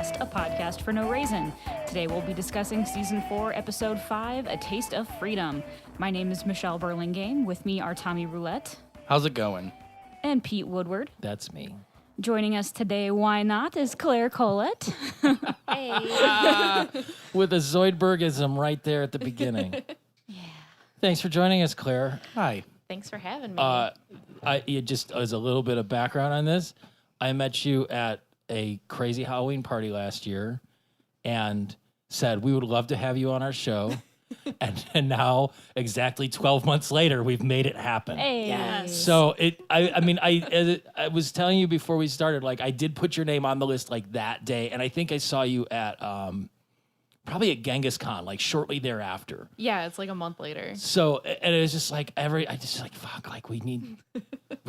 Slurmcast, a podcast for no reason. Today we'll be discussing Season 4, Episode 5, A Taste of Freedom. My name is Michelle Burlingame. With me are Tommy Roulette. How's it going? And Pete Woodward. That's me. Joining us today, why not, is Clare Kolat. Hey. With a Zoidbergism right there at the beginning. Yeah. Thanks for joining us, Claire. Hi. Thanks for having me. Just as a little bit of background on this, I met you at a crazy Halloween party last year and said we would love to have you on our show. and now, exactly 12 months later, we've made it happen. Hey. Yes. So I was telling you before we started, like I did put your name on the list like that day, and I think I saw you at probably at Genghis Khan, like shortly thereafter. Yeah, it's like a month later. So, and it was just like fuck, like we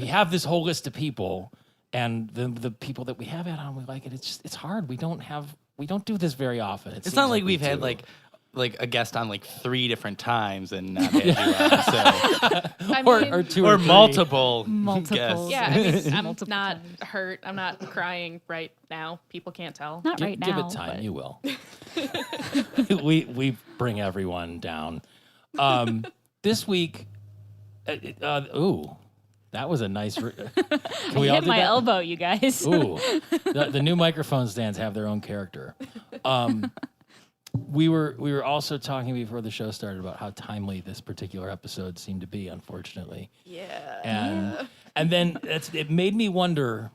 have this whole list of people, and the people that we have had on, we like it. It's hard. We don't do this very often. It's not like we've had like a guest on like 3 different times and not had you on, so. or two or or three. multiple Multiple. guests. Yeah, I mean, I'm Multiple not times. hurt. I'm not crying right now. People can't tell. Not right Give now. it time. but- You will. we bring everyone down. This week, that was a nice. Can we I all hit do my that? elbow, you guys. Ooh, the new microphone stands have their own character. We were also talking before the show started about how timely this particular episode seemed to be, unfortunately. Yeah. And then it made me wonder.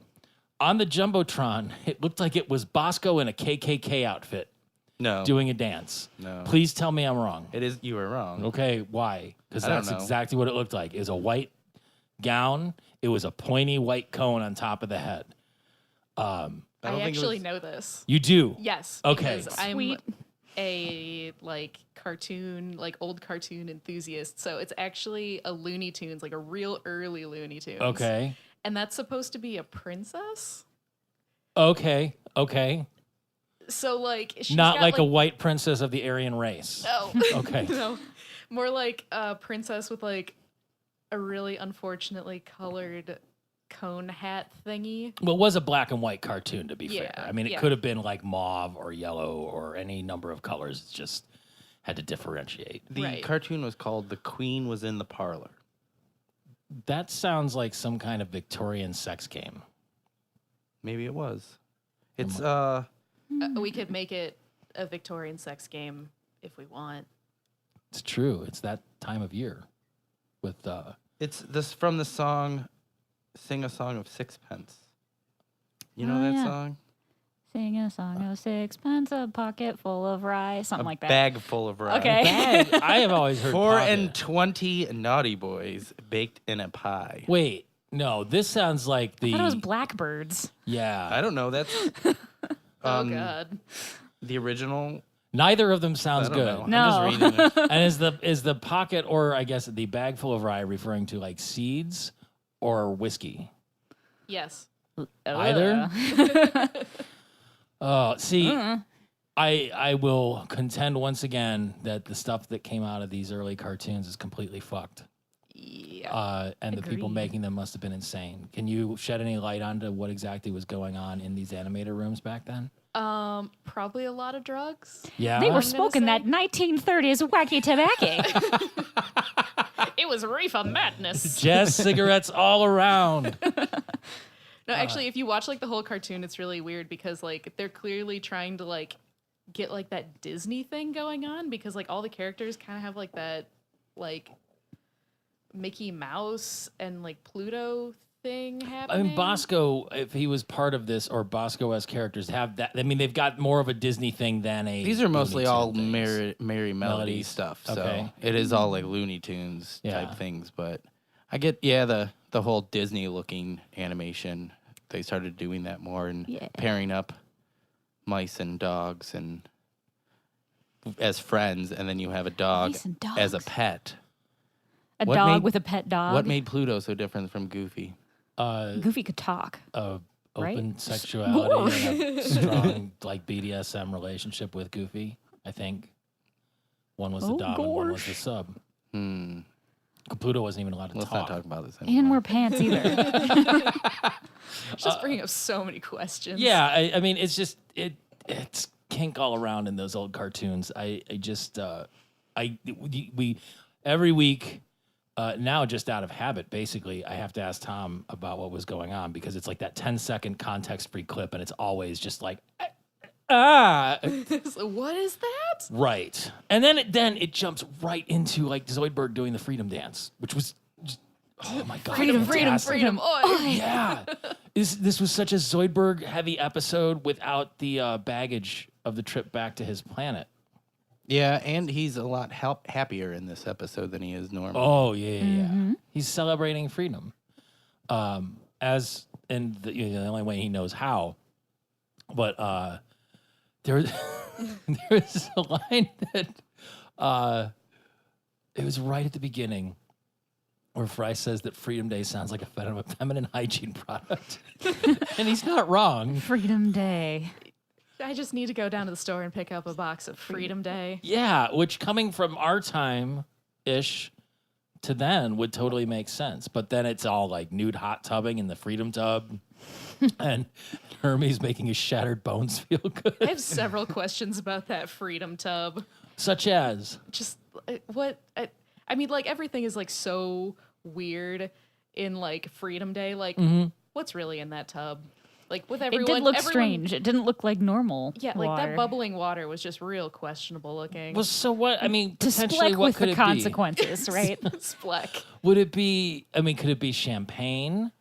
On the Jumbotron, it looked like it was Bosco in a KKK outfit No. doing a dance. No. Please tell me I'm wrong. It is. You were wrong. Okay, why? Because I don't that's know. exactly what it looked like. It was a white gown. It was a pointy white cone on top of the head. I don't think it actually was- know this. You do? Yes. Okay. Because I'm Sweet. a old cartoon enthusiast. So it's actually a Looney Tunes, like a real early Looney Tunes. Okay. And that's supposed to be a princess. Okay. So like she's Not got, like a white princess of the Aryan race. No. Okay. No. More like a princess with like a really unfortunately colored cone hat thingy. Well, it was a black and white cartoon, to be fair. Yeah, I mean, it yeah. could have been like mauve or yellow or any number of colors. It's just had to differentiate. The Right. cartoon was called "The Queen Was in the Parlor." That sounds like some kind of Victorian sex game. Maybe it was. It's We could make it a Victorian sex game if we want. It's true. It's that time of year with it's this from the song "Sing a Song of Sixpence." You know Oh, that yeah. song? Sing a song of sixpence, a pocket full of rye, something A like that. bag full of rye. Okay. bag. I have always heard 4 pocket. and 20 naughty boys baked in a pie. Wait, no, this sounds like the I thought it was blackbirds. yeah. I don't know. That's Oh God. the original. Neither of them sounds I don't good. know. I'm just reading it. And is the pocket, or I guess the bag full of rye, referring to like seeds or whiskey? Yes. Either? Ugh. Oh, see, I will contend once again that the stuff that came out of these early cartoons is completely fucked. Yeah. And the people Agreed. making them must have been insane. Can you shed any light onto what exactly was going on in these animator rooms back then? Probably a lot of drugs. Yeah. They were gonna smoking say- that 1930s wacky tobacco. It was reefer madness. Jazz cigarettes all around. No, actually, if you watch like the whole cartoon, it's really weird because like they're clearly trying to like get like that Disney thing going on because like all the characters kind of have like that like Mickey Mouse and like Pluto thing I happening. mean, Bosco, if he was part of this, or Bosco as characters have that. I mean, they've got more of a Disney thing than a. These are mostly Looney all Tune things. Merry Melody Melodies. stuff. So Okay. it is all like Looney Tunes Yeah. type things. But I get, the whole Disney looking animation. They started doing that more and Yeah. pairing up mice and dogs and as friends, and then you have a dog Mice and as a dogs. pet. A What dog made- with a pet dog. What made Pluto so different from Goofy? Goofy could talk. Open Right? sexuality and a strong like BDSM relationship with Goofy. I think one was the Oh, dom and one was gosh. the sub. Hmm. Pluto wasn't even allowed to Let's talk. not talk about this He anymore. didn't wear pants either. Just bringing up so many questions. Yeah, I mean, it's just it's kink all around in those old cartoons. I just we every week now, just out of habit, basically, I have to ask Tom about what was going on because it's like that 10-second context-free clip, and it's always just like, So what is that? right. And then it jumps right into like Zoidberg doing the freedom dance, which was just, oh my god, Freedom. Oh, yeah. This was such a Zoidberg heavy episode without the baggage of the trip back to his planet. Yeah, and he's a lot happier in this episode than he is normally. Oh yeah. He's celebrating freedom, as in the only way he knows how. But there's a line that it was right at the beginning where Fry says that Freedom Day sounds like a feminine hygiene product, and he's not wrong. Freedom Day. I just need to go down to the store and pick up a box of Freedom Day. Yeah, which coming from our time-ish to then would totally make sense. But then it's all like nude hot tubbing in the Freedom Tub and Hermes making his shattered bones feel good. I have several questions about that Freedom Tub. Such as? Just what? I mean, like everything is like so weird in like Freedom Day. Like, what's really in that tub? Like with everyone, It did look strange. It didn't look like normal. Yeah, like water. that bubbling water was just real questionable looking. Well, so what? I mean, To potentially, spleck what with could the it consequences, right? Spleck. Would it be? I mean, could it be champagne?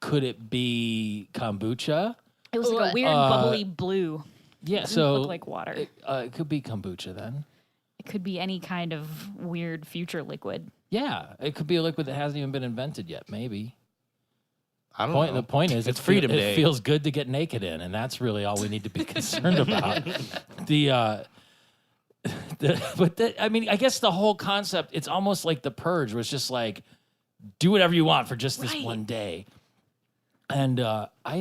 Could it be kombucha? It was like a weird bubbly blue. Yeah, Didn't so look like water. It could be kombucha then. It could be any kind of weird future liquid. Yeah, it could be a liquid that hasn't even been invented yet. Maybe. I don't know. The point is, It's Freedom Day. It feels good to get naked in, and that's really all we need to be concerned about. I mean, I guess the whole concept, it's almost like The Purge was just like, do whatever you want for just this one day. And I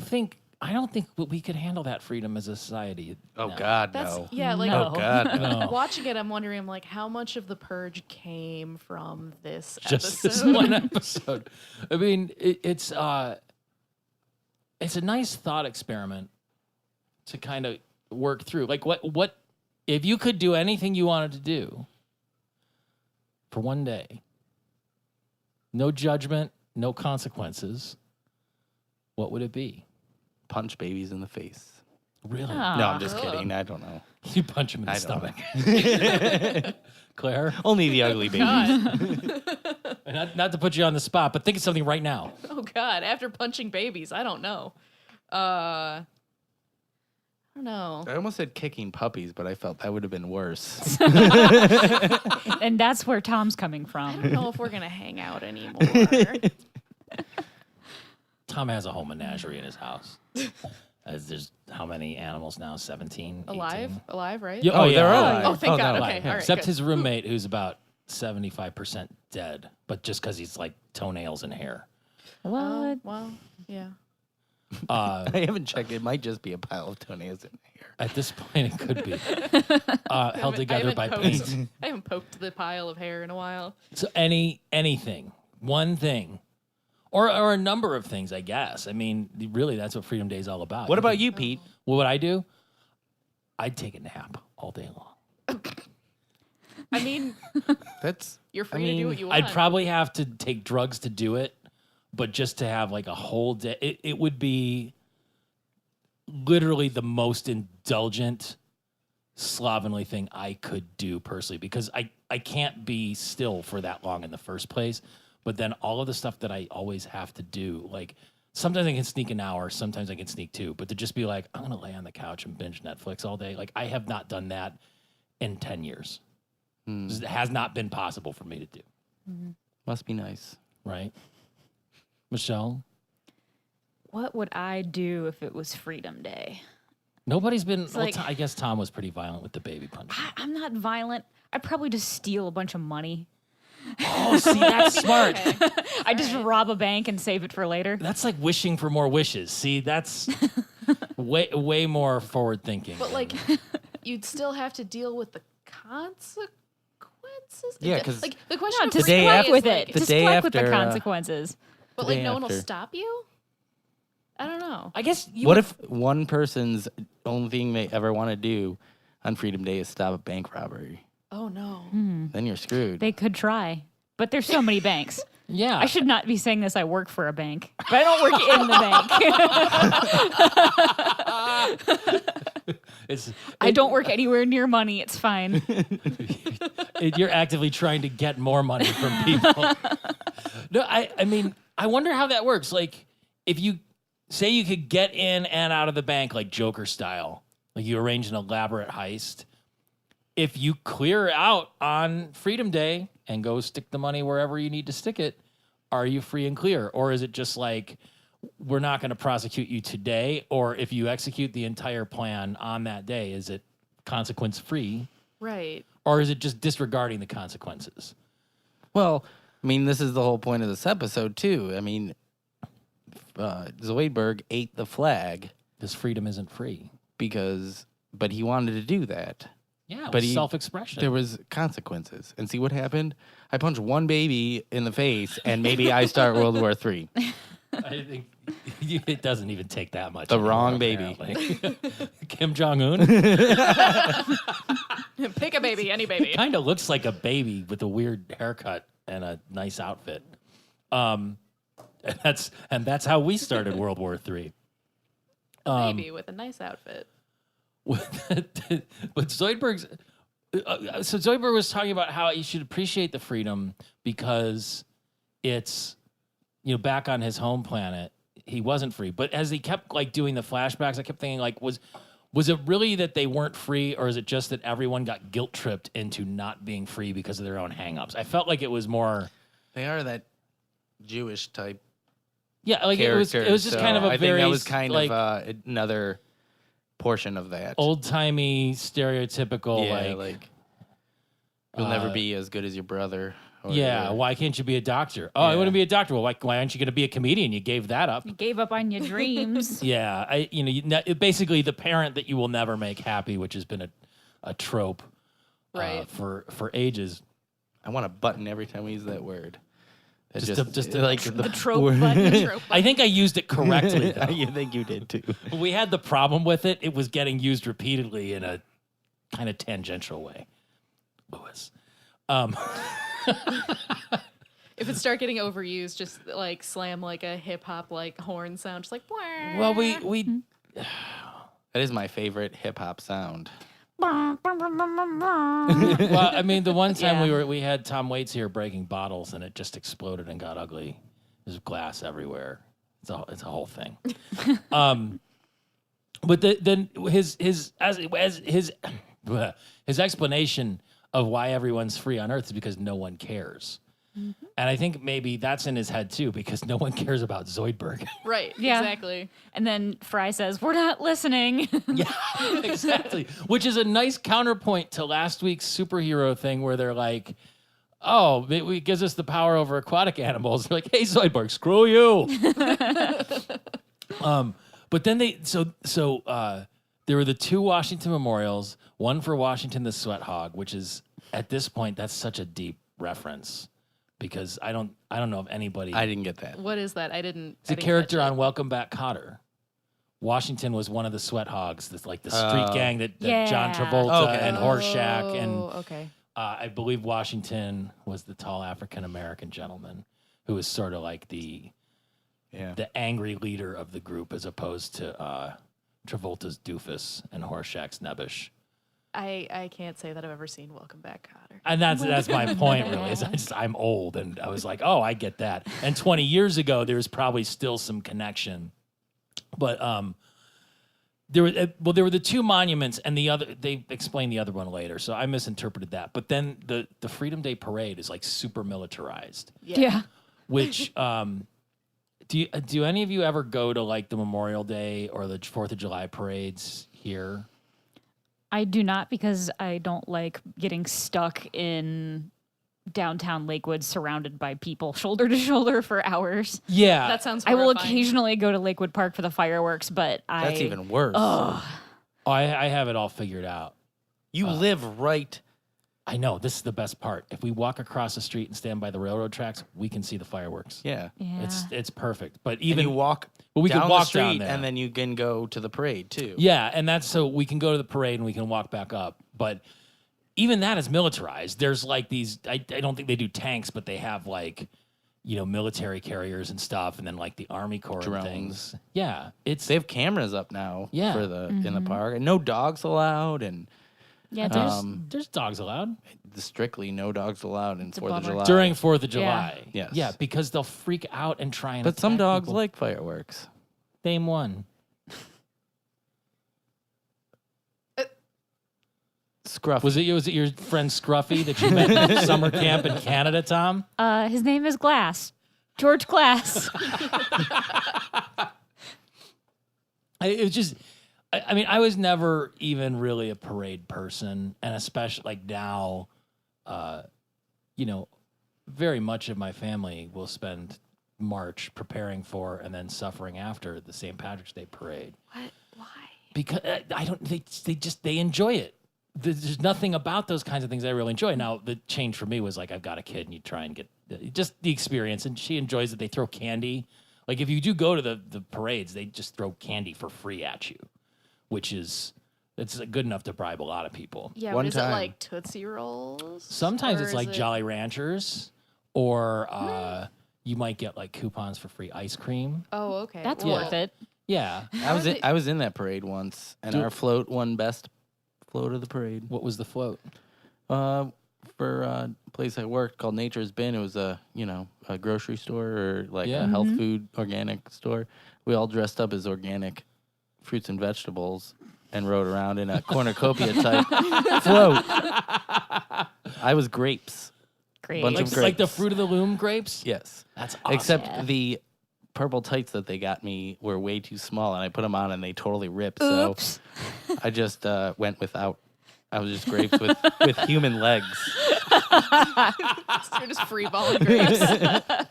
don't think we could handle that freedom as a society. Oh now. God, That's no. yeah, like No. Oh God, no. watching it, I'm wondering like how much of the purge came from this Just episode. this one episode. I mean, it's a nice thought experiment to kind of work through. Like, what if you could do anything you wanted to do for one day? No judgment, no consequences. What would it be? Punch babies in the face. Really? No, I'm just kidding. I don't know. You punch him in the I stomach. don't Claire? Only the ugly babies. Not to put you on the spot, but think of something right now. Oh God! After punching babies, I don't know. I don't know. I almost said kicking puppies, but I felt that would have been worse. And that's where Tom's coming I from. don't know if we're gonna hang out anymore. Tom has a whole menagerie in his house. There's how many animals now? 17? 18? Alive, right? Yeah, Oh, they're yeah, alive. Oh, thank God. alive. Okay, all right. Except good. his roommate, who's about 75% dead, but just because he's like toenails and hair. What? Well, yeah. I haven't checked. It might just be a pile of toenails in here. At this point, it could be held together by paint. I haven't poked the pile of hair in a while. So anything, one thing, or a number of things, I guess. I mean, really, that's what Freedom Day is all about. What about you, Pete? What would I do? I'd take a nap all day long. I mean, That's you're free to do what you want. I'd probably have to take drugs to do it, but just to have like a whole day, it would be literally the most indulgent, slovenly thing I could do personally, because I can't be still for that long in the first place. But then all of the stuff that I always have to do, like sometimes I can sneak an hour, sometimes I can sneak two, but to just be like, I'm going to lay on the couch and binge Netflix all day. Like I have not done that in 10 years. It has not been possible for me to do. must be nice. Right? Michelle? What would I do if it was Freedom Day? Nobody's been, well, like- I guess Tom was pretty violent with the baby punch. I'm not violent. I'd probably just steal a bunch of money. Oh, see, that's smart. I just rob a bank and save it for later. That's like wishing for more wishes. See, that's way more forward thinking. But like, you'd still have to deal with the consequences. Yeah, 'cause like the question of To The day freedom spleck after- with is, it. like, the To day spleck with the after, consequences. but the like day no one will after. stop you. I don't know. I guess What if one person's only thing they ever want to do on Freedom Day is stop a bank robbery? Oh no. Then you're screwed. They could try, but there's so many banks. Yeah. I should not be saying this. I work for a bank, but I don't work in the bank. I don't work anywhere near money. It's fine. You're actively trying to get more money from people. No, I mean, I wonder how that works. Like, if you say you could get in and out of the bank like Joker style, like you arrange an elaborate heist, if you clear out on Freedom Day and go stick the money wherever you need to stick it, are you free and clear? Or is it just like, we're not going to prosecute you today? Or if you execute the entire plan on that day, is it consequence free? Right. Or is it just disregarding the consequences? Well, I mean, this is the whole point of this episode, too. I mean, Zoidberg ate the flag This freedom isn't free. but he wanted to do that. Yeah, But self-expression. There was consequences. And see what happened? I punched one baby in the face, and maybe I start World War III. I think it doesn't even take that much. The anymore, wrong baby. apparently. Kim Jong-un Pick a baby, any baby. kind of looks like a baby with a weird haircut and a nice outfit. And that's how we started World War III. Baby with a nice outfit. But Zoidberg's so Zoidberg was talking about how you should appreciate the freedom because it's, you know, back on his home planet, he wasn't free. But as he kept like doing the flashbacks, I kept thinking like, was it really that they weren't free, or is it just that everyone got guilt tripped into not being free because of their own hangups? I felt like it was more. They are that Jewish type. Yeah, like it was just so kind of a I very think that was kind like, of another portion of that. old-timey, stereotypical, yeah, like you'll never be as good as your brother. Or yeah, why can't you be a doctor? Oh, I wouldn't be a doctor. Well, why aren't you going to be a comedian? You gave that up. You gave up on your dreams. Yeah, basically the parent that you will never make happy, which has been a trope Right. for ages. I want a button every time we use that word. It's Just like The trope button. I think I used it correctly, though. You think you did too. We had the problem with it. It was getting used repeatedly in a kind of tangential way. Lewis. If it start getting overused, just like slam like a hip hop like horn sound, just like. Well, we That is my favorite hip hop sound. well, I mean, the one time Yeah. we had Tom Waits here breaking bottles, and it just exploded and got ugly. There's glass everywhere. It's a whole thing. But then his explanation of why everyone's free on Earth is because no one cares. Mm-hmm. And I think maybe that's in his head too, because no one cares about Zoidberg. Right. Yeah. Exactly. And then Fry says, "We're not listening." Yeah, exactly. Which is a nice counterpoint to last week's superhero thing where they're like, oh, it gives us the power over aquatic animals. They're like, hey, Zoidberg, screw you. But then there were the two Washington memorials, one for Washington the Sweat Hog, which is, at this point, that's such a deep reference because I don't know if anybody. I didn't get that. What is that? I didn't. It's a character on Welcome Back, Kotter. Washington was one of the Sweat Hogs, that's like the street gang that John Travolta Okay. and Horseshack and okay. I believe Washington was the tall African American gentleman who was sort of like the angry leader of the group, as opposed to Travolta's doofus and Horseshack's nebbish. I can't say that I've ever seen Welcome Back, Kotter. And that's my point, really. Is I'm old, and I was like, oh, I get that. And 20 years ago, there was probably still some connection, but there were the two monuments, and they explained the other one later, so I misinterpreted that. But then the Freedom Day parade is like super militarized, Yeah. which do any of you ever go to like the Memorial Day or the 4th of July parades here? I do not, because I don't like getting stuck in downtown Lakewood surrounded by people shoulder to shoulder for hours. Yeah, That sounds I will horrifying. occasionally go to Lakewood Park for the fireworks, but That's even worse. I have it all figured out. You live right I know this is the best part. If we walk across the street and stand by the railroad tracks, we can see the fireworks. Yeah. Yeah. It's perfect. But And even you walk Well, we down can walk the street down there. and then you can go to the parade too. Yeah, and that's so we can go to the parade and we can walk back up. But even that is militarized. There's like these, I don't think they do tanks, but they have like, military carriers and stuff, and then like the Army Corps Drones. and things. Yeah, They have cameras up now Yeah. for the in the park. And no dogs allowed, and Yeah, there's dogs allowed strictly no dogs allowed in a 4th of bummer. July. during 4th of July. Yes. Yeah, because they'll freak out and try and But some attack dogs people. like fireworks. Name one. Scruff. Was it your friend Scruffy that you met at summer camp in Canada, Tom? his name is Glass. George Glass. It was just, I mean, I was never even really a parade person, and especially like now, very much of my family will spend March preparing for and then suffering after the St. Patrick's Day parade. What? Why? Because I don't, they enjoy it. There's nothing about those kinds of things I really enjoy. Now, the change for me was like, I've got a kid and you try and get just the experience, and she enjoys it. They throw candy. Like if you do go to the parades, they just throw candy for free at you, which is, it's good enough to bribe a lot of people. Yeah, One what is it time. like Tootsie Rolls? Sometimes Or it's is like it- Jolly Ranchers, or you might get like coupons for free ice cream. Oh, okay. That's Well, worth it. Yeah. I was in that parade once, and Do- our float won best float of the parade. What was the float? For a place I worked called Nature's Bin, it was a grocery store or like Yeah. a health food organic store. We all dressed up as organic fruits and vegetables and rode around in a cornucopia type float. I was grapes. Great. Bunch of Like the grapes. Fruit of the Loom grapes? Yes. That's awesome. Except Yeah. the purple tights that they got me were way too small, and I put them on and they totally ripped. So Oops. I just went without. I was just grapes with human legs. You're just freeballing grapes.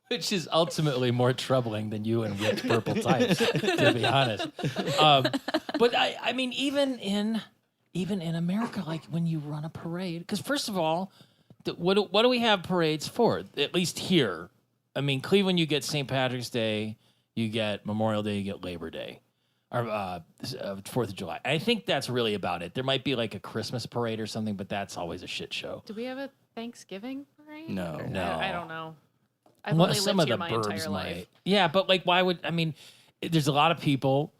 Which is ultimately more troubling than you and ripped purple types, to be honest. But I mean, even in America, like when you run a parade, because first of all, what do we have parades for? At least here, I mean, Cleveland, you get St. Patrick's Day, you get Memorial Day, you get Labor Day, or 4th of July. I think that's really about it. There might be like a Christmas parade or something, but that's always a shit show. Do we have a Thanksgiving parade? No. Or- No. I don't know. I've Well, only some lived of here the my burbs entire might. life. Yeah, but like, why would I mean? There's a lot of people.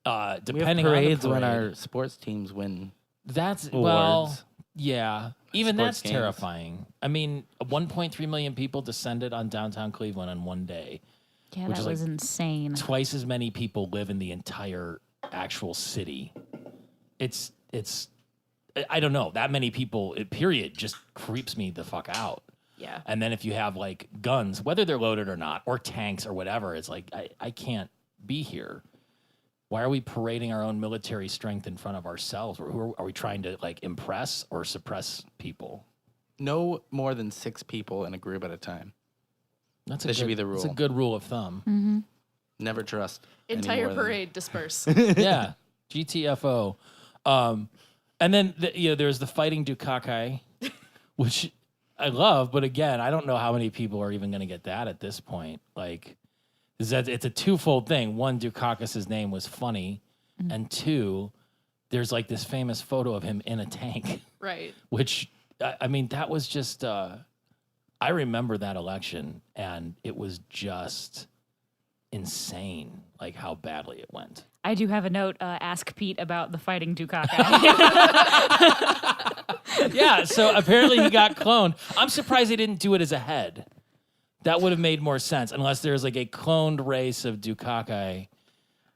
We have Depending parades on the when parade, our sports teams win. that's awards. well, yeah. Even Sports that's games. terrifying. I mean, 1.3 million people descended on downtown Cleveland on one day. Yeah, Which that is was like insane. Twice as many people live in the entire actual city. It's. I don't know. That many people. Period. Just creeps me the fuck out. Yeah. And then if you have like guns, whether they're loaded or not, or tanks or whatever, it's like, I can't be here. Why are we parading our own military strength in front of ourselves? Or are we trying to like impress or suppress people? No more than 6 people in a group at a time. That's That should be the It's a rule. good rule of thumb. Never trust. any Entire more than- parade disperse. Yeah. GTFO. And then there's the Fighting Dukakis, which I love, but again, I don't know how many people are even going to get that at this point. Like, it's a twofold thing. One, Dukakis' name was funny, and two, there's like this famous photo of him in a tank, Right. which I mean, that was just. I remember that election, and it was just insane, like how badly it went. I do have a note. Ask Pete about the Fighting Dukakis. Yeah, so apparently he got cloned. I'm surprised they didn't do it as a head. That would have made more sense, unless there's like a cloned race of Dukakai.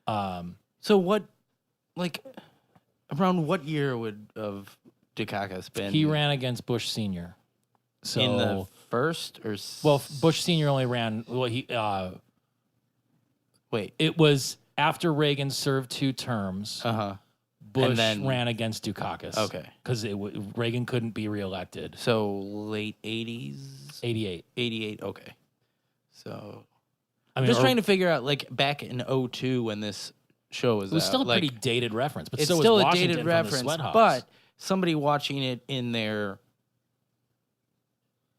So what, like, around what year would of Dukakis been? He ran against Bush Sr. So in the first or Bush Sr. only ran. Well, wait. it was after Reagan served 2 terms. Uh-huh. Bush then- ran against Dukakis. Okay. because Reagan couldn't be reelected. So late 80s? 88. 88, okay. So I mean, just or- trying to figure out, like, back in 02 when this show was It was out, still a like, pretty dated reference, but it's so still was a Washington dated from the reference, Sweat Hogs. but somebody watching it in their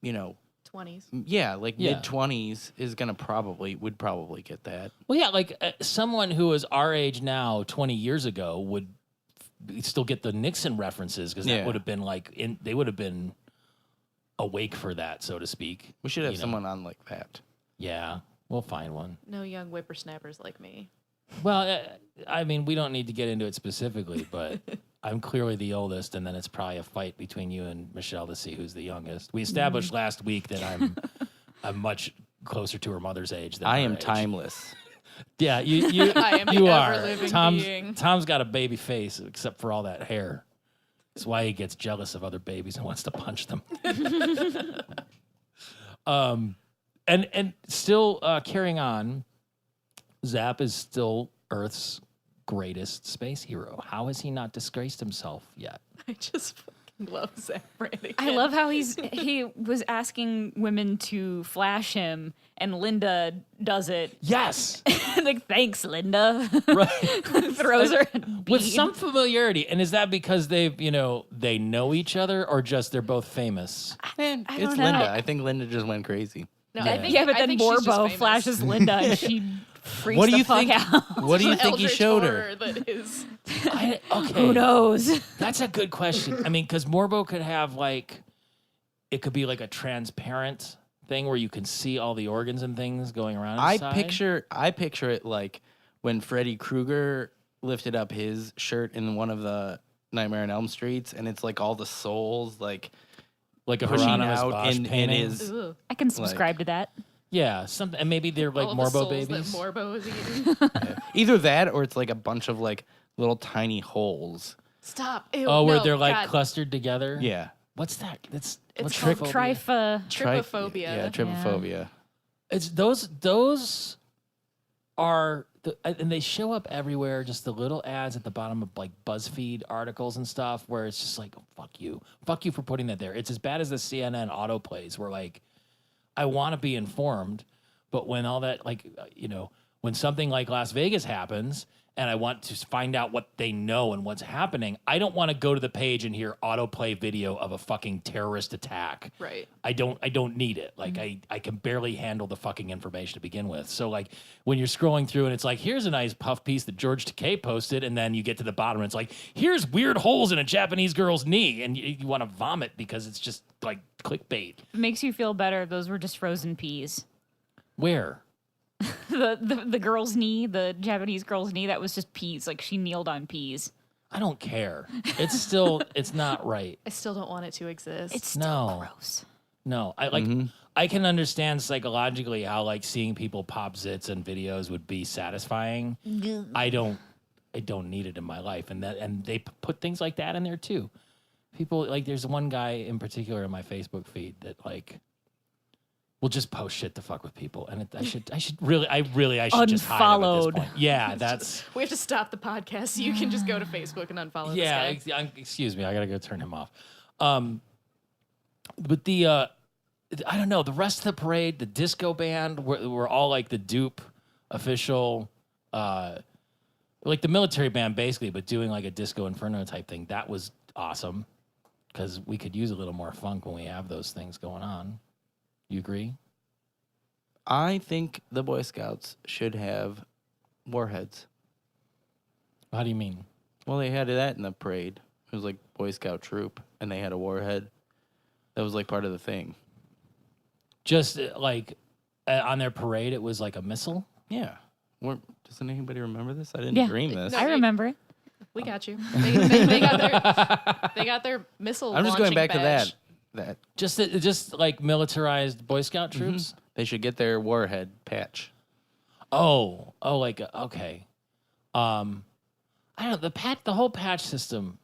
20s. like Yeah. mid-20s would probably get that. Well, yeah, like someone who is our age now, 20 years ago, would still get the Nixon references because that Yeah. would have been they would have been awake for that, so to speak. We should have someone on like that. Yeah, we'll find one. No young whippersnappers like me. Well, I mean, we don't need to get into it specifically, but I'm clearly the oldest, and then it's probably a fight between you and Michelle to see who's the youngest. We established last week that I'm much closer to her mother's age than I her am age. timeless. Yeah, you I am the you are. ever-living being. Tom's got a baby face except for all that hair. That's why he gets jealous of other babies and wants to punch them. And still carrying on, Zap is still Earth's greatest space hero. How has he not disgraced himself yet? I just fucking love Zach Brannigan. I love how he was asking women to flash him, and Linda does it. Yes, Like, thanks, Linda. right. Throws her a With bead. some familiarity. And is that because they know each other, or just they're both famous? Man, I it's don't know. Linda. I think Linda just went crazy. No, Yeah. I think, Yeah, but I then think she's just Morbo famous. flashes Linda, and she freaks What do the you fuck think? out. What do you An think he eldritch showed her? horror that is. Okay. Who knows? That's a good question. I mean, because Morbo could have it could be like a transparent thing where you can see all the organs and things going around inside. I picture it like when Freddy Krueger lifted up his shirt in one of the Nightmare on Elm Streets, and it's like all the souls like like a pushing Hieronymus out Bosch in painting. his. Ugh. I can subscribe to that. Yeah, something, and maybe they're like All the Morbo souls babies. that Morbo is eating. Either that or it's like a bunch of like little tiny holes. Stop. Ew, Oh, where no, they're like God. clustered together. Yeah. What's that? That's It's what's called trypophobia? Trypophobia. Yeah, trypophobia. It's those are and they show up everywhere. Just the little ads at the bottom of like BuzzFeed articles and stuff, where it's just like, oh, fuck you for putting that there. It's as bad as the CNN autoplays, where like I want to be informed, but when all that when something like Las Vegas happens and I want to find out what they know and what's happening, I don't want to go to the page and hear autoplay video of a fucking terrorist attack. Right. I don't need it. Like I can barely handle the fucking information to begin with. So like when you're scrolling through and it's like, here's a nice puff piece that George Takei posted, and then you get to the bottom and it's like, here's weird holes in a Japanese girl's knee, and you want to vomit because it's just like clickbait. It makes you feel better if those were just frozen peas. Where? The girl's knee, the Japanese girl's knee, that was just peas. Like, she kneeled on peas. I don't care. It's still it's not right. I still don't want it to exist. It's still No. gross. No, I can understand psychologically how like seeing people pop zits and videos would be satisfying. I don't need it in my life, and they put things like that in there too. People like there's one guy in particular in my Facebook feed that like will just post shit to fuck with people, and I should just hide him at this Unfollowed. point. Yeah, that's we have to stop the podcast so you can just go to Facebook and unfollow this guy. Excuse me, I gotta go turn him off. But the I don't know, the rest of the parade, the disco band were all like the dupe official, like the military band basically, but doing like a disco inferno type thing. That was awesome because we could use a little more funk when we have those things going on. You agree? I think the Boy Scouts should have warheads. How do you mean? Well, they had that in the parade. It was like Boy Scout troop, and they had a warhead. That was like part of the thing. Just like on their parade, it was like a missile. Yeah. Doesn't anybody remember this? I didn't dream this. No, I remember it. We got you. They got their missile. I'm just going launching back badge. to that. Just like militarized Boy Scout troops. They should get their warhead patch. Oh, like okay. I don't know the whole patch system.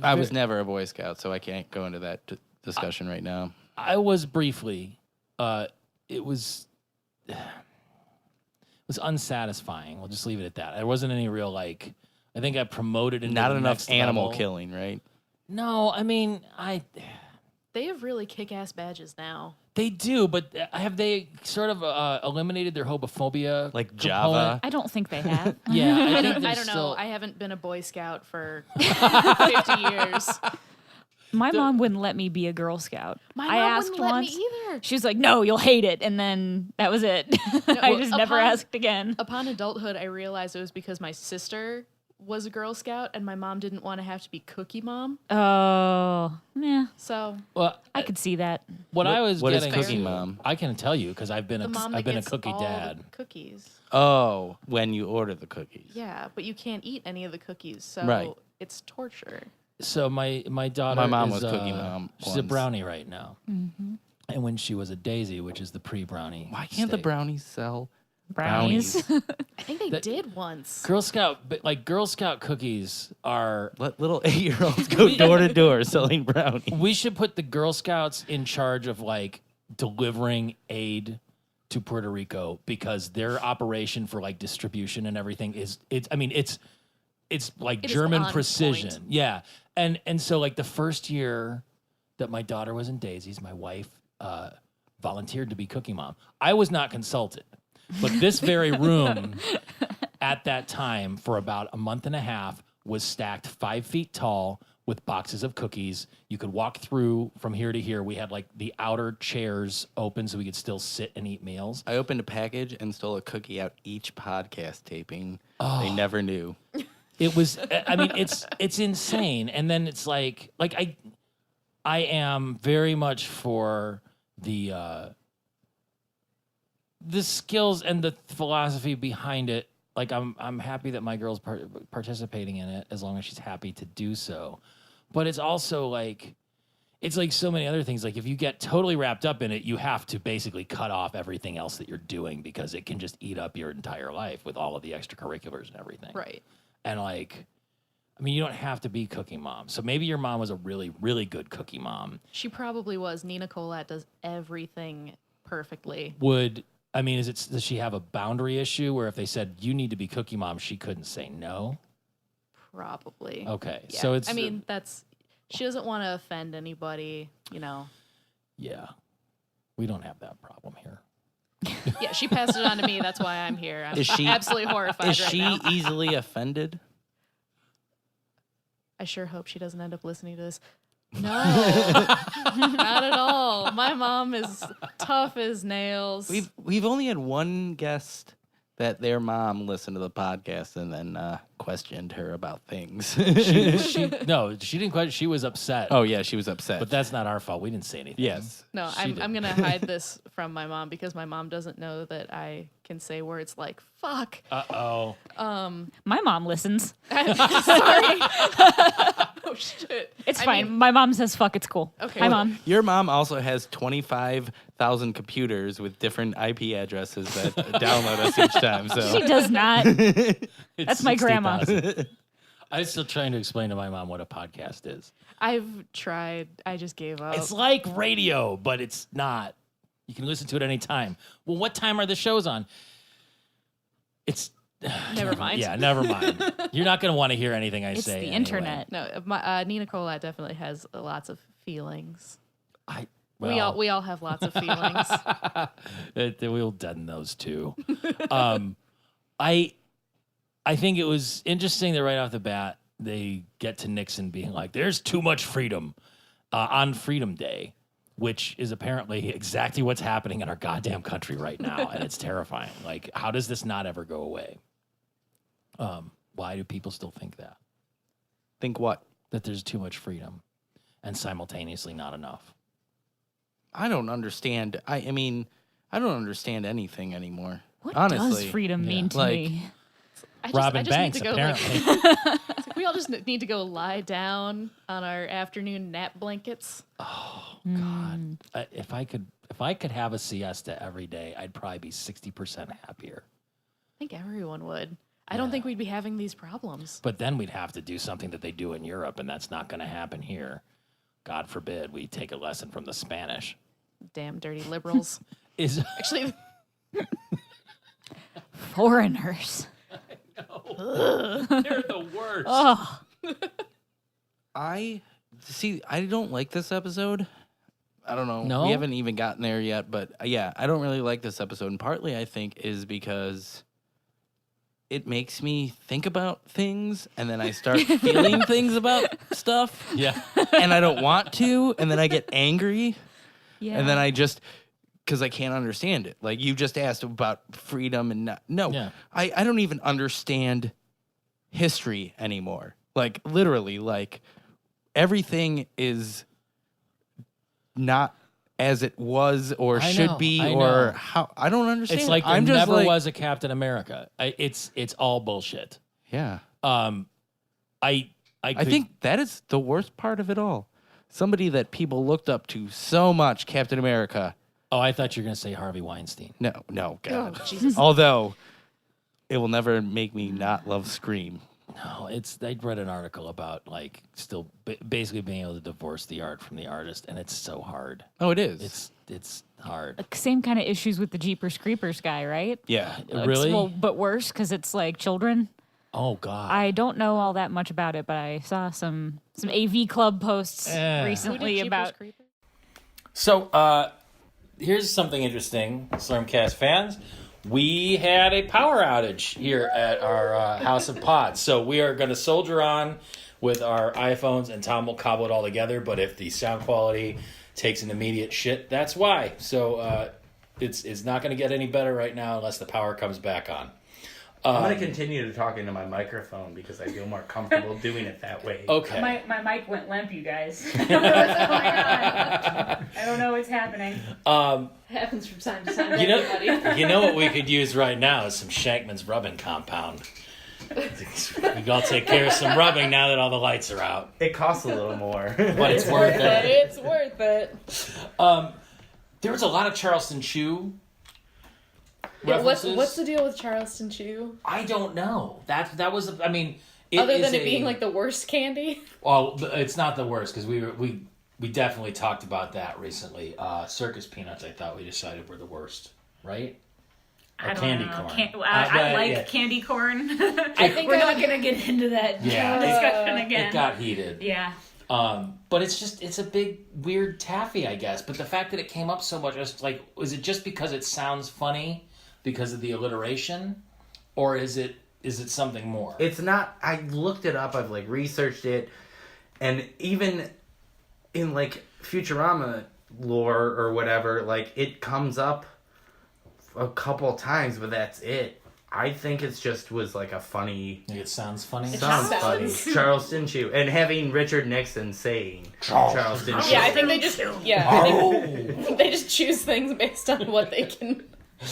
I was never a Boy Scout, so I can't go into that discussion right now. I was briefly. It was unsatisfying. We'll just leave it at that. There wasn't any real like. I think I promoted into Not the enough next animal level. killing, right? No, I mean They have really kick-ass badges now. they do, but have they sort of eliminated their homophobia? Like component? Java. I don't think they have. Yeah, I think I there's don't know. still- I haven't been a Boy Scout for 50 years. My mom wouldn't let me be a Girl Scout. My I mom asked wouldn't let once. me either. She was like, "No, you'll hate it," and then that was it. I well, just never asked again. Upon adulthood, I realized it was because my sister was a Girl Scout and my mom didn't want to have to be Cookie Mom. Oh, yeah, So Well, I could see that. what I was what is getting Cookie to, Mom? I can tell you because I've been the mom that I've been a gets cookie all dad. the cookies. Oh, when you order the cookies. Yeah, but you can't eat any of the cookies, so Right. it's torture. So my daughter, My mom is, was Cookie Mom She's a once. brownie right now, and when she was a daisy, which is the pre-brownie. Why can't the stage. brownies sell Brownies. I think they That- did once. Girl Scout, but like Girl Scout cookies are. Let little 8-year-olds go door to door selling brownies. We should put the Girl Scouts in charge of like delivering aid to Puerto Rico because their operation for like distribution and everything is it's like It is German on precision. point. Yeah. And so like the first year that my daughter was in Daisy's, my wife volunteered to be Cookie Mom. I was not consulted. But this very room at that time for about a month and a half was stacked 5 feet tall with boxes of cookies. You could walk through from here to here. We had like the outer chairs open so we could still sit and eat meals. I opened a package and stole a cookie out each podcast taping. They never knew. It was, I mean, it's insane. And then it's like I am very much for the skills and the philosophy behind it. Like I'm happy that my girl's participating in it as long as she's happy to do so. But it's also like it's like so many other things. Like if you get totally wrapped up in it, you have to basically cut off everything else that you're doing because it can just eat up your entire life with all of the extracurriculars and everything. Right. And like, I mean, you don't have to be Cookie Mom. So maybe your mom was a really, really good Cookie Mom. She probably was. Nina Kolat does everything perfectly. Does she have a boundary issue where if they said you need to be Cookie Mom, she couldn't say no? Probably. Okay. Yeah. So it's, I mean, she doesn't want to offend anybody, yeah, we don't have that problem here. Yeah, she passed it on to me. That's why I'm here. I'm Is she- absolutely horrified Is right she now. easily offended? I sure hope she doesn't end up listening to this. No, not at all. My mom is tough as nails. We've only had one guest that their mom listened to the podcast and then questioned her about things. She didn't quite. She was upset. Oh yeah, she was upset. But that's not our fault. We didn't say anything. yes. No, She I'm did. going to hide this from my mom because my mom doesn't know that I can say words like fuck. Uh-oh. My mom listens. Sorry. Oh shit. It's I fine. mean, My mom says fuck. It's cool. Okay. Hi, Well, mom. Your mom also has 25,000 computers with different IP addresses that download us each time. She So does not. It's That's my grandma. 60,000. I'm still trying to explain to my mom what a podcast is. I've tried. I just gave up. It's like radio, but it's not. You can listen to it any time. Well, what time are the shows on? It's Never mind. Yeah, never mind. You're not going to want to hear anything I It's say. the anyway. internet. No, Nina Kolat definitely has lots of feelings. We We all have lots of feelings. We'll deaden those too. I think it was interesting that right off the bat they get to Nixon being like, "There's too much freedom on Freedom Day," which is apparently exactly what's happening in our goddamn country right now, and it's terrifying. Like, how does this not ever go away? Why do people still think that think what? that there's too much freedom and simultaneously not enough? I don't understand. I mean, I don't understand anything anymore. What honestly. does freedom mean to Like- me? I Robin need Banks, to go, apparently. it's like we all just need to go lie down on our afternoon nap blankets. Oh God! If I could have a siesta every day, I'd probably be 60% happier. I think everyone would. I don't think we'd be having these problems. But then we'd have to do something that they do in Europe, and that's not going to happen here. God forbid we take a lesson from the Spanish. Damn dirty liberals. Is Actually, Foreigners. they're the worst. Oh, I don't like this episode. I don't know. No? We haven't even gotten there yet, but yeah, I don't really like this episode. And partly I think is because it makes me think about things, and then I start feeling things about stuff, Yeah. and I don't want to, and then I get angry, Yeah. and then I just, because I can't understand it. Like, you just asked about freedom and no, Yeah. I don't even understand history anymore. Like, literally, like, everything is not as it was or I should know, be I or know. how. I don't understand. It's like there I'm just never like, was a Captain America. It's all bullshit. yeah. I I think that is the worst part of it all. Somebody that people looked up to so much, Captain America. Oh, I thought you were gonna say Harvey Weinstein. No, God. Oh, Jesus. Although, it will never make me not love Scream. No, I read an article about like still basically being able to divorce the art from the artist, and it's so hard. Oh, it is. It's hard. Same kind of issues with the Jeepers Creepers guy, right? Yeah. Really? Well, but worse because it's like children. Oh God. I don't know all that much about it, but I saw some AV Club posts Who did recently Jeepers about. Creepers? So here's something interesting, Slurmcast fans. We had a power outage here at our House of Pods. So we are going to soldier on with our iPhones, and Tom will cobble it all together. But if the sound quality takes an immediate shit, that's why. So it's not going to get any better right now unless the power comes back on. I'm going to continue to talk into my microphone because I feel more comfortable doing it that way. Okay. My mic went limp, you guys. I don't know what's going on. I don't know what's happening. Happens from time to time. You know what we could use right now is some Shankman's rubbing compound. We gotta take care of some rubbing now that all the lights are out. It costs a little more. But it's worth it. It's worth it. There was a lot of Charleston Chew Yeah, references. what's the deal with Charleston Chew? I don't know. That was. I mean, Other than it being like the worst candy. Well, it's not the worst because we definitely talked about that recently. Circus peanuts, I thought we decided were the worst, right? Or I don't candy know. corn. I like yeah. candy corn. I think We're not gonna get into that discussion again. It got heated. Yeah. But it's a big weird taffy, I guess. But the fact that it came up so much, I was like, is it just because it sounds funny because of the alliteration, or is it something more? It's not. I looked it up. I've like researched it, and even in like Futurama lore or whatever, like it comes up a couple times, but that's it. I think it's just was like a funny. It sounds funny. Sounds funny. sounds- Charleston Chew, and having Richard Nixon saying Charleston Chew. Yeah, I think they just I think they just choose things based on what they can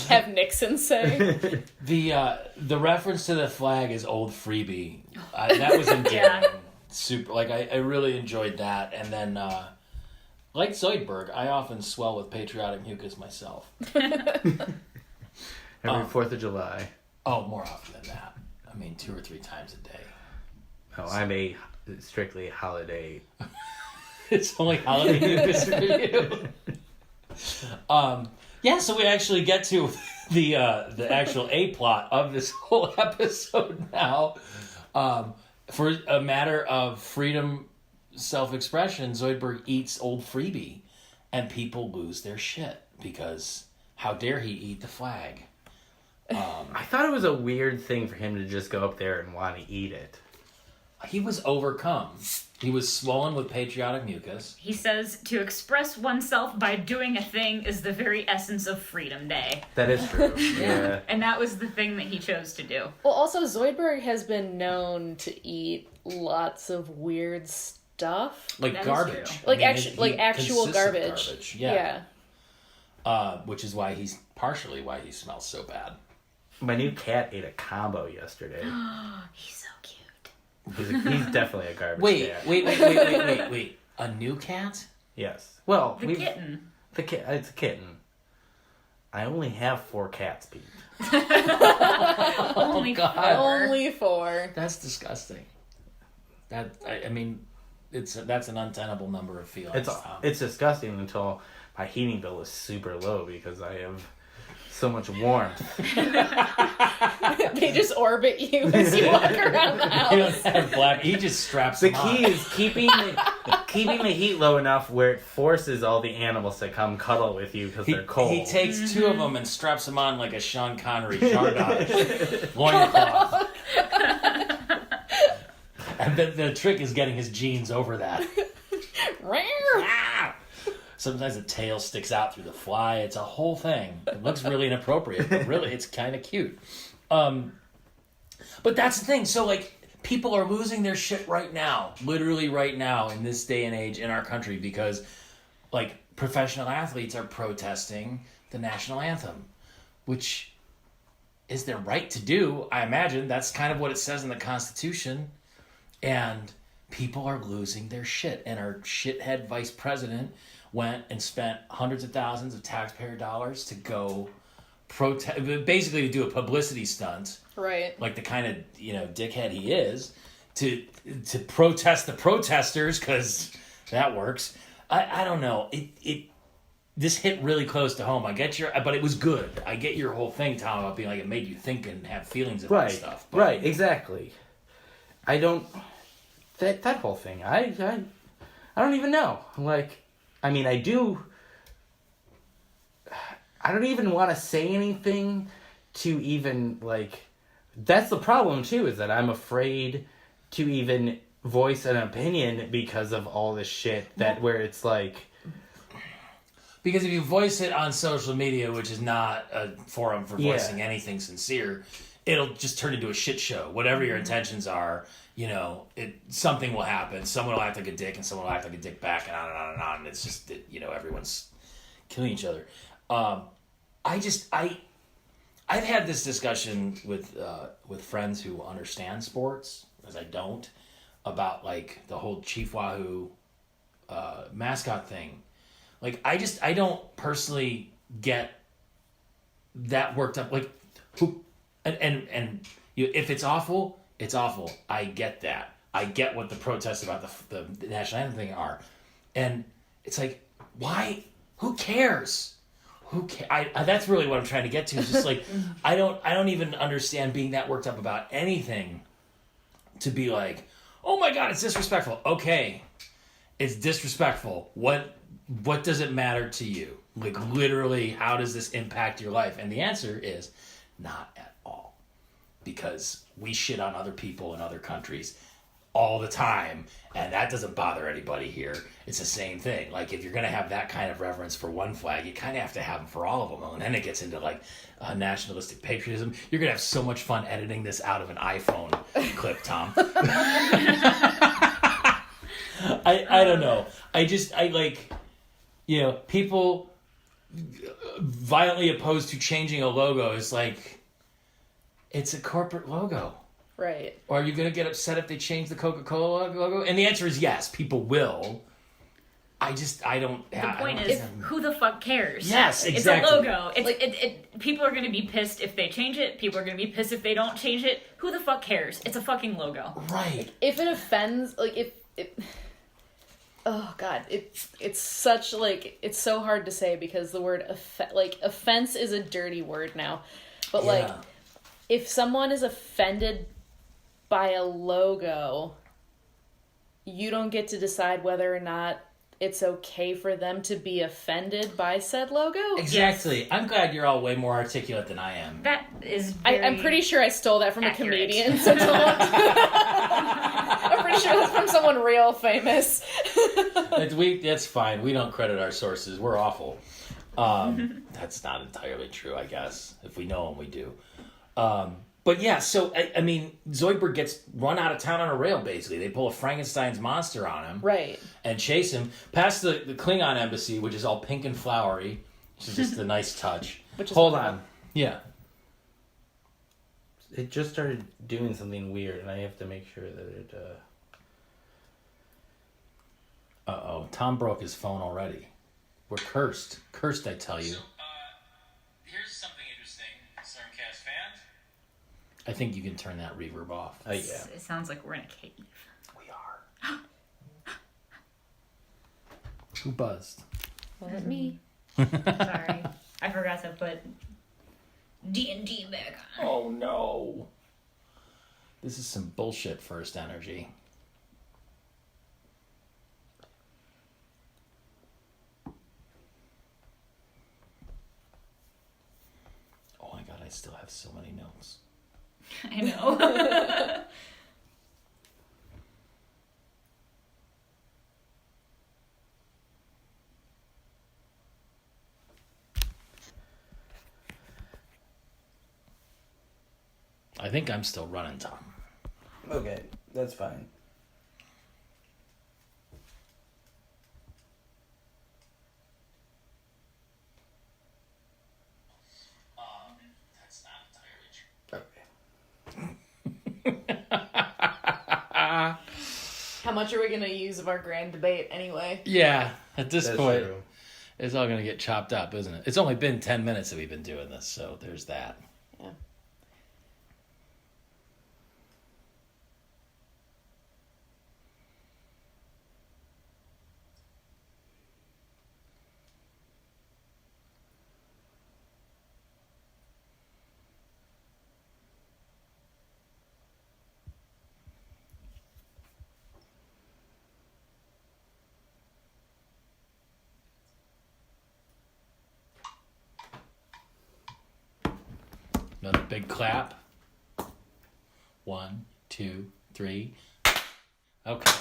have Nixon say. The reference to the flag is old freebie. That was endearing. Super. Like I really enjoyed that. And then like Zoidberg, I often swell with patriotic mucus myself. Every 4th of July. Oh, more often than that. I mean, 2 or 3 times a day. Oh, I'm a strictly holiday. It's only holiday mucus for you. Yeah, so we actually get to the actual A-plot of this whole episode now. For a matter of freedom, self-expression, Zoidberg eats old freebie, and people lose their shit because how dare he eat the flag? I thought it was a weird thing for him to just go up there and want to eat it. He was overcome. He was swollen with patriotic mucus. He says to express oneself by doing a thing is the very essence of Freedom Day. That is true. Yeah. And that was the thing that he chose to do. Well, also Zoidberg has been known to eat lots of weird stuff. Like That is garbage. true. Like I mean, actual he actual consists of garbage. Yeah. Which is why he smells so bad. My new cat ate a combo yesterday. He's so cute. He's definitely a garbage cat. Wait. A new cat? Yes. Well, The kitten. It's a kitten. I only have 4 cats, Pete. Only God. four. Only 4. That's disgusting. I mean, that's an untenable number of felines. It's disgusting until my heating bill is super low because I have So much warmth. They just orbit you as you walk around the He don't house. have black. He just straps The them on. key is keeping the heat low enough where it forces all the animals to come cuddle with you because they're cold. He takes two of them and straps them on like a Sean Connery Jardage loincloth. And the trick is getting his jeans over that. Ah! Sometimes the tail sticks out through the fly. It's a whole thing. It looks really inappropriate, but really, it's kind of cute. But that's the thing. So, like, people are losing their shit right now, literally right now in this day and age in our country because, like, professional athletes are protesting the national anthem, which is their right to do. I imagine that's kind of what it says in the Constitution. And people are losing their shit. And our shithead vice president went and spent hundreds of thousands of taxpayer dollars to go protest, basically to do a publicity stunt, Right. like the kind of dickhead he is, to protest the protesters because that works. I don't know. This hit really close to home. I get but it was good. I get your whole thing, Tom, about being like it made you think and have feelings about stuff. But, Right, exactly. I don't that whole thing. I don't even know. Like, I mean, I do. I don't even want to say anything to even, like... That's the problem, too, is that I'm afraid to even voice an opinion because of all this shit where it's like... Because if you voice it on social media, which is not a forum for voicing anything sincere, it'll just turn into a shit show. Whatever your intentions are, something will happen. Someone will act like a dick, and someone will act like a dick back, and on and on and on. And it's just that, everyone's killing each other. I've had this discussion with friends who understand sports, because I don't, about like the whole Chief Wahoo mascot thing. Like, I don't personally get that worked up. Like, who, and if it's awful, it's awful. I get that. I get what the protests about the national anthem thing are. And it's like, why? Who cares? Who cares? That's really what I'm trying to get to. It's just like, I don't even understand being that worked up about anything to be like, oh my God, it's disrespectful. Okay, it's disrespectful. What does it matter to you? Like, literally, how does this impact your life? And the answer is not at all. Because we shit on other people in other countries all the time, and that doesn't bother anybody here. It's the same thing. Like, if you're going to have that kind of reverence for one flag, you kind of have to have them for all of them. And then it gets into, like, nationalistic patriotism. You're going to have so much fun editing this out of an iPhone clip, Tom. I don't know. People violently opposed to changing a logo is like, it's a corporate logo. Right. Or are you going to get upset if they change the Coca-Cola logo? And the answer is yes, people will. I don't... The point is, who the fuck cares? Yes, exactly. It's a logo. People are going to be pissed if they change it. People are going to be pissed if they don't change it. Who the fuck cares? It's a fucking logo. Right. If it offends, oh God, it's such, like, it's so hard to say because the word offense is a dirty word now. But like, if someone is offended by a logo, you don't get to decide whether or not it's okay for them to be offended by said logo. Exactly. Yes. I'm glad you're all way more articulate than I am. That is I'm pretty sure I stole that from accurate. a comedian. So I'm pretty sure that's from someone real famous. That's fine. We don't credit our sources. We're awful. That's not entirely true, I guess. If we know them, we do. But yeah, so, I mean, Zoidberg gets run out of town on a rail, basically. They pull a Frankenstein's monster on him. Right. And chase him past the Klingon embassy, which is all pink and flowery, which is just a nice touch. Hold on. Yeah. It just started doing something weird, and I have to make sure that it... Uh-oh. Tom broke his phone already. We're cursed. Cursed, I tell you. So, here's something interesting, Slurmcast fans. I think you can turn that reverb off. yeah. It sounds like we're in a cave. We are. Who buzzed? Was it me? Sorry. I forgot to put D&D back on. Oh no. This is some bullshit first energy. Oh my god, I still have so many notes. I know. I think I'm still running, Tom. Okay, that's fine. That's not entirely true. Okay. How much are we gonna use of our grand debate anyway? Yeah, at this That's point, true. it's all going to get chopped up, isn't it? It's only been 10 minutes that we've been doing this, so there's that. Yeah. Another big clap. 1, 2, 3. Okay.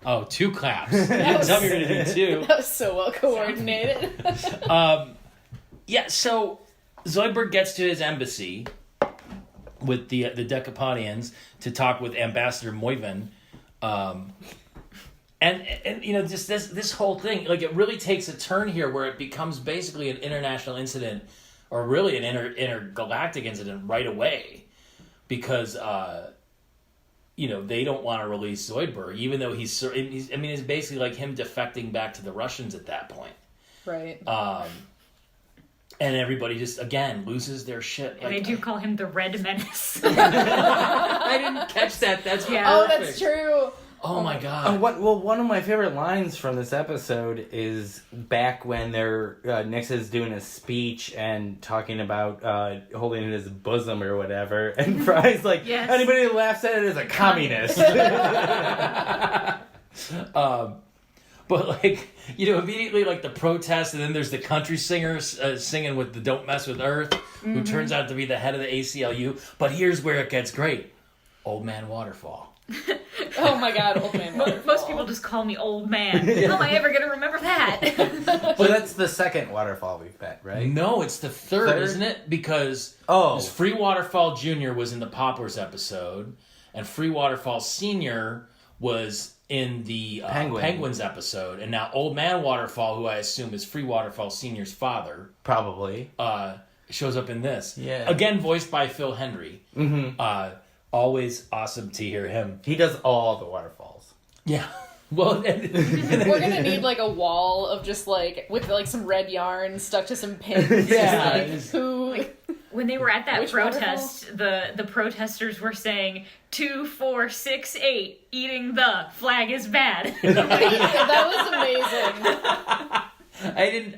Oh, 2 claps. You didn't tell me you were going to do 2. That was so well coordinated. Yeah, so Zoidberg gets to his embassy with the Decapodians to talk with Ambassador Moyvin. And you know, just this whole thing, like, it really takes a turn here where it becomes basically an international incident, or really an intergalactic incident right away, because you know, they don't want to release Zoidberg, even though he's I mean, it's basically like him defecting back to the Russians at that point. Right. And everybody just, again, loses their shit. And they do call him the Red Menace. I didn't catch that. That's Yeah. Oh, perfect. that's true. Oh my god. One of my favorite lines from this episode is back when Nix is doing a speech and talking about holding it in his bosom or whatever, and Fry's like, Yes. anybody that laughs at it is a communist. But, like, you know, immediately, like, the protest, and then there's the country singers singing with the Don't Mess with Earth, who turns out to be the head of the ACLU. But here's where it gets great. Old Man Waterfall. Oh my god, old man. Most people just call me old man. How am I ever going to remember that? So that's the second waterfall we've met, right? No, it's the third, Third? isn't it? Because Oh. Free Waterfall Jr. was in the Poplars episode, and Free Waterfall Sr. was in the Penguins episode, and now Old Man Waterfall, who I assume is Free Waterfall Sr.'s father, Probably. shows up in this. Yeah. Again, voiced by Phil Hendry. Mm-hmm. Always awesome to hear him. He does all the waterfalls. Yeah. Well, We're gonna need like a wall of just like with like some red yarn stuck to some pins. Yeah. Just, like, who? When they were at that Which protest, the protesters were saying 2, 4, 6, 8, eating the flag is bad. That was amazing.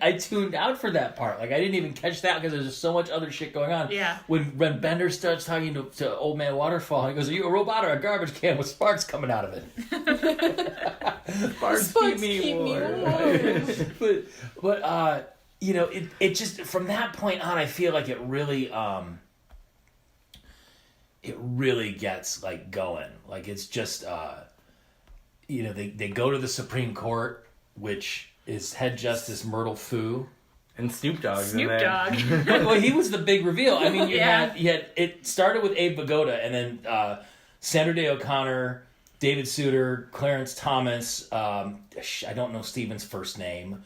I tuned out for that part. Like, I didn't even catch that because there's just so much other shit going on. Yeah. When Bender starts talking to Old Man Waterfall, he goes, "Are you a robot or a garbage can with sparks coming out of it?" Sparks keep me warm. but you know, it just, from that point on, I feel like it really gets like going. Like, it's just you know, they go to the Supreme Court, which is Head Justice Myrtle Foo. And Snoop Dogg's in Snoop there. Dogg. Well, he was the big reveal. I mean, you Yeah. had it started with Abe Vigoda, and then Sandra Day O'Connor, David Souter, Clarence Thomas, I don't know Stephen's first name,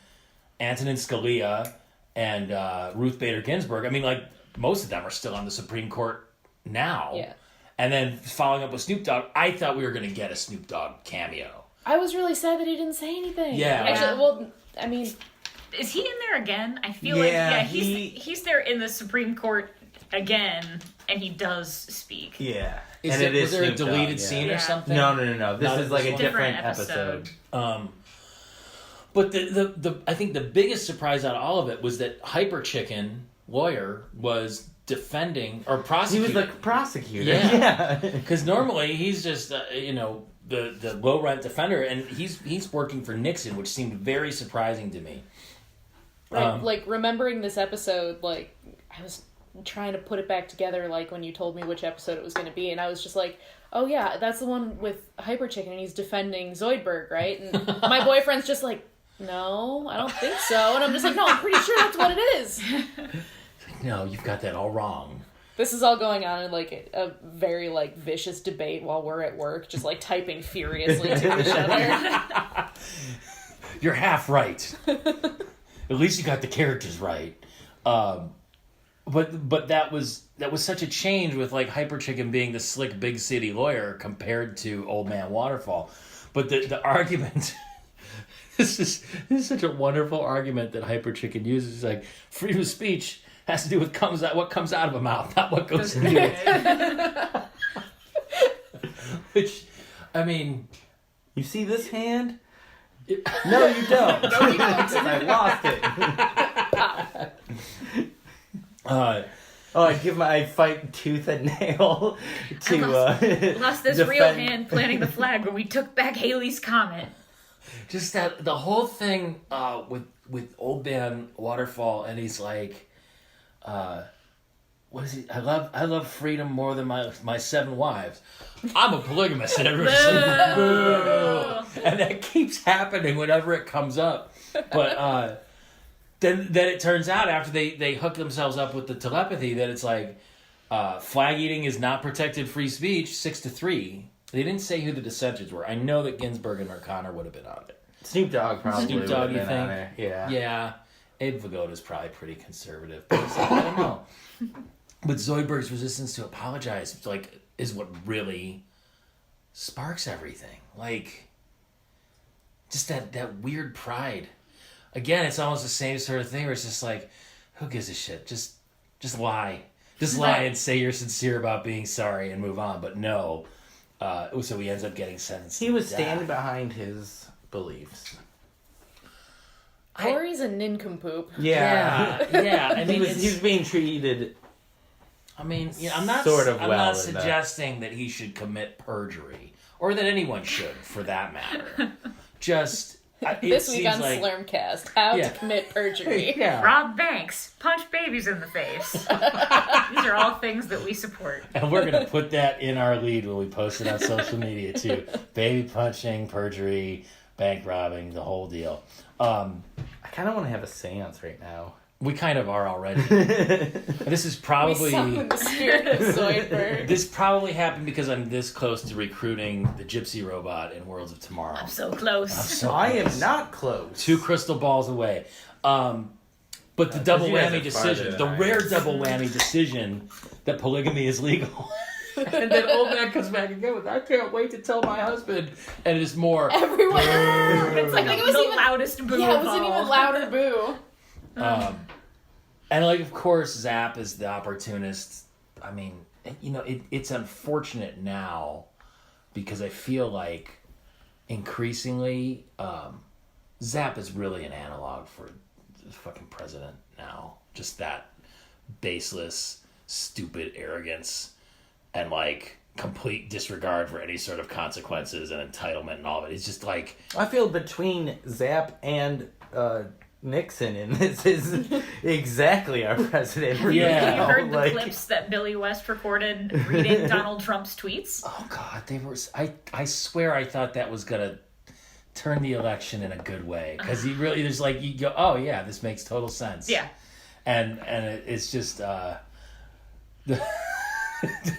Antonin Scalia, and Ruth Bader Ginsburg. I mean, like, most of them are still on the Supreme Court now. Yeah. And then following up with Snoop Dogg, I thought we were going to get a Snoop Dogg cameo. I was really sad that he didn't say anything. Yeah. Actually, well, I mean, Is he in there again? I feel Yeah, he's there in the Supreme Court again, and he does speak. Yeah. Was it is there a Snoop Dogg, deleted yeah. scene Yeah. or something? No. This Not is in like this a one? different Different episode. But the I think the biggest surprise out of all of it was that Hyper Chicken lawyer was defending or He prosecuting. was the prosecutor. Yeah. Yeah. Because normally he's just the low rent defender, and he's working for Nixon, which seemed very surprising to me. Right, like remembering this episode, like I was trying to put it back together, like when you told me which episode it was going to be, and I was just like, oh yeah, that's the one with Hyper Chicken, and he's defending Zoidberg, right? And my boyfriend's just like, no, I don't think so, and I'm just like, no, I'm pretty sure that's what it is. No, you've got that all wrong. This is all going on in like a very like vicious debate while we're at work, just like typing furiously to each other. You're half right. At least you got the characters right. But that was such a change with like Hyper Chicken being the slick big city lawyer compared to Old Man Waterfall. But the argument this is such a wonderful argument that Hyper Chicken uses. It's like freedom of speech has to do with what comes out of a mouth, not what goes into it. Which, I mean, You see this hand? No, you don't. No, you don't. I lost it. I fight tooth and nail to Lost this real hand planting the flag when we took back Haley's comment. just that the whole thing with Old Man Waterfall, and he's like, what is he? I love freedom more than my 7 wives. I'm a polygamist, and everyone's just like, boo. And that keeps happening whenever it comes up. But then it turns out after they hook themselves up with the telepathy that it's like flag eating is not protected free speech 6-3. They didn't say who the dissenters were. I know that Ginsburg and O'Connor would have been on it. Snoop Dogg probably Snoop Dogg, would have you been on think? there. Yeah. Yeah. Abe Vigoda's probably pretty conservative. But it's like, I don't know. But Zoidberg's resistance to apologize is what really sparks everything. Like, just that weird pride. Again, it's almost the same sort of thing where it's just like, who gives a shit? Just lie. Just lie and say you're sincere about being sorry and move on. But no. So he ends up getting sentenced. He was to standing death. behind his beliefs. Or he's a nincompoop. Yeah. Yeah. I mean, he was being treated. I mean, I'm not I'm not suggesting that he should commit perjury, or that anyone should, for that matter. Just This week on Slurmcast, how to commit perjury. Yeah. Rob banks, punch babies in the face. These are all things that we support. And we're going to put that in our lead when we post it on social media, too. Baby punching, perjury, bank robbing, the whole deal. I kind of want to have a seance right now. We kind of are already. This is probably... We summon the spirit of Zoidberg. This probably happened because I'm this close to recruiting the gypsy robot in Worlds of Tomorrow. I'm so close. I am not close. 2 crystal balls away. But the double you guys whammy are farther decision, than the I am. rare double whammy decision that polygamy is legal. And then old man comes back again with, I can't wait to tell my husband. And it's more... Everyone. It's like it was the even- loudest boo Yeah, it of was an all. even louder boo. And like, of course, Zap is the opportunist. I mean, it's unfortunate now because I feel like increasingly Zap is really an analog for the fucking president now. Just that baseless, stupid arrogance and like complete disregard for any sort of consequences and entitlement and all of it. It's just like... I feel between Zap and Nixon in this is exactly our president. Yeah. You heard the Like- clips that Billy West recorded reading Donald Trump's tweets? Oh God, they were. I swear, I thought that was gonna turn the election in a good way because he really. There's like you go, oh yeah, this makes total sense. Yeah. And it's just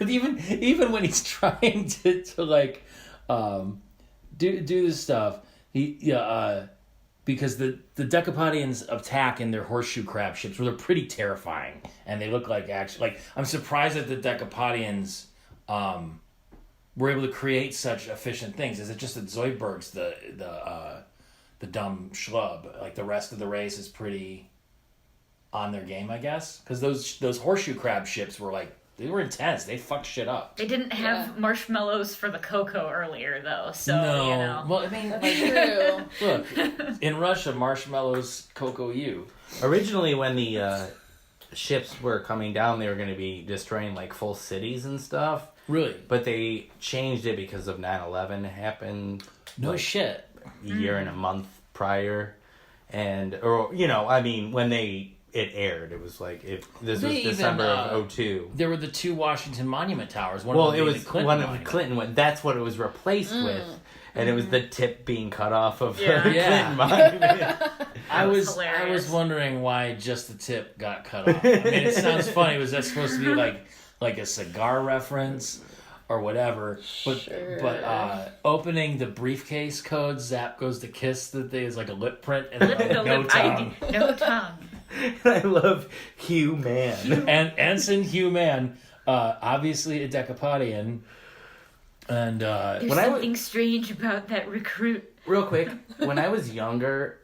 even when he's trying to like do this stuff, because the Decapodians attack in their horseshoe crab ships, where they're pretty terrifying, and they look like actually like I'm surprised that the Decapodians were able to create such efficient things. Is it just that Zoidberg's the dumb schlub? Like the rest of the race is pretty on their game, I guess, because those horseshoe crab ships were like they were intense. They fucked shit up. They didn't have marshmallows for the cocoa earlier, though, so, No, you know. well, I mean, That's true. look, in Russia, marshmallows, cocoa, you. Originally, when the ships were coming down, they were going to be destroying like full cities and stuff. Really? But they changed it because of 9/11 happened. No shit. A year and a month prior, or you know, I mean, when it aired, it was like this was December of 2002. There were the 2 Washington Monument Towers. One Well, of them it being was the Clinton one of the Monument. Clinton one. That's what it was replaced with, and it was the tip being cut off of the Yeah. Clinton monument. I was hilarious. wondering why just the tip got cut off. I mean, it sounds funny. Was that supposed to be like a cigar reference or whatever? But opening the briefcase code, Zap goes to kiss the thing is like a lip print and no tongue. No tongue. I love Hugh Man. And Ensign Hugh Man, obviously a Decapodian. And There's When I something strange about that recruit. Real quick, when I was younger,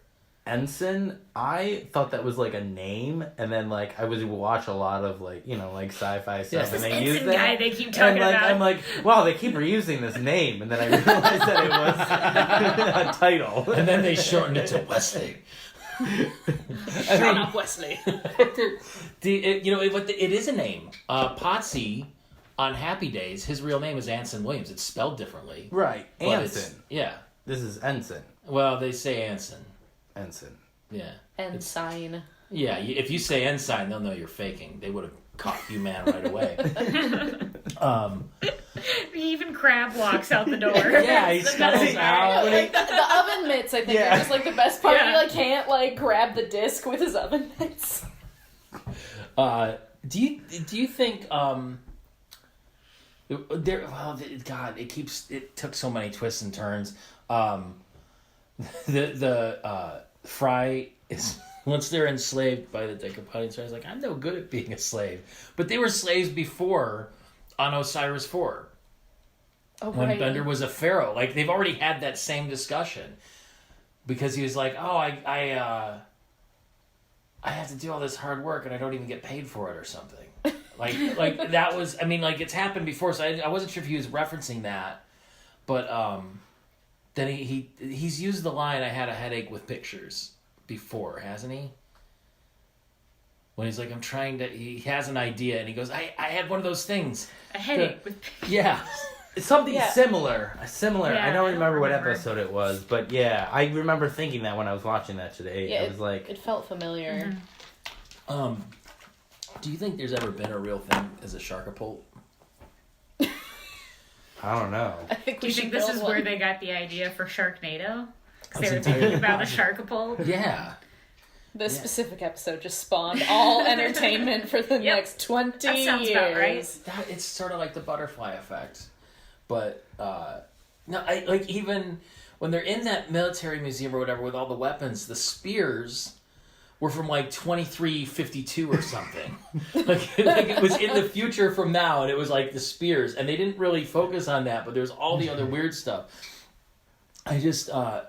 Ensign, I thought that was like a name, and then like I would watch a lot of like sci-fi stuff, and they use Ensign that. guy they keep talking and, about. I'm like, wow, they keep reusing this name, and then I realized that it was a title. and then they shortened it to Wesley. Shut up, Wesley. It is a name. Potsy on Happy Days, his real name is Anson Williams. It's spelled differently. Right, but it's- Anson. Yeah. This is Ensign. Well, they say Anson. Ensign. Yeah. Ensign. Yeah, if you say Ensign, they'll know you're faking. They would have caught you, man, right away. Even Crab walks out the door. Yeah, he scuttles out. The oven mitts, I think, Yeah. are just like the best part. Yeah. He can't grab the disc with his oven mitts. Do you think it took so many twists and turns. The Fry is once they're enslaved by the Decapodians, so I was like, I'm no good at being a slave. But they were slaves before on Osiris 4. Oh, When right. Bender was a pharaoh. Like, they've already had that same discussion. Because he was like, oh, I have to do all this hard work and I don't even get paid for it or something. Like that was, I mean, like, it's happened before, so I wasn't sure if he was referencing that. But then he's used the line, I had a headache with pictures before, hasn't he? When he's like, he has an idea and he goes, I had one of those things. A headache with Yeah. Something Yeah. similar. Yeah, I don't remember what remember. episode it was, but yeah, I remember thinking that when I was watching that today. Yeah, I was like, It felt familiar. Do you think there's ever been a real thing as a sharkapult? I don't know. I think Do we you should think this build is one. where they got the idea for Sharknado? Because they were That's thinking entirely about a possible. sharkapult? Yeah. This specific episode just spawned all entertainment for the next 20 That sounds about right. It's sort of like the butterfly effect. But, no, I like even when they're in that military museum or whatever with all the weapons, the spears were from like 2352 or something. like it was in the future from now, and it was like the spears. And they didn't really focus on that, but there's all the other weird stuff. I just love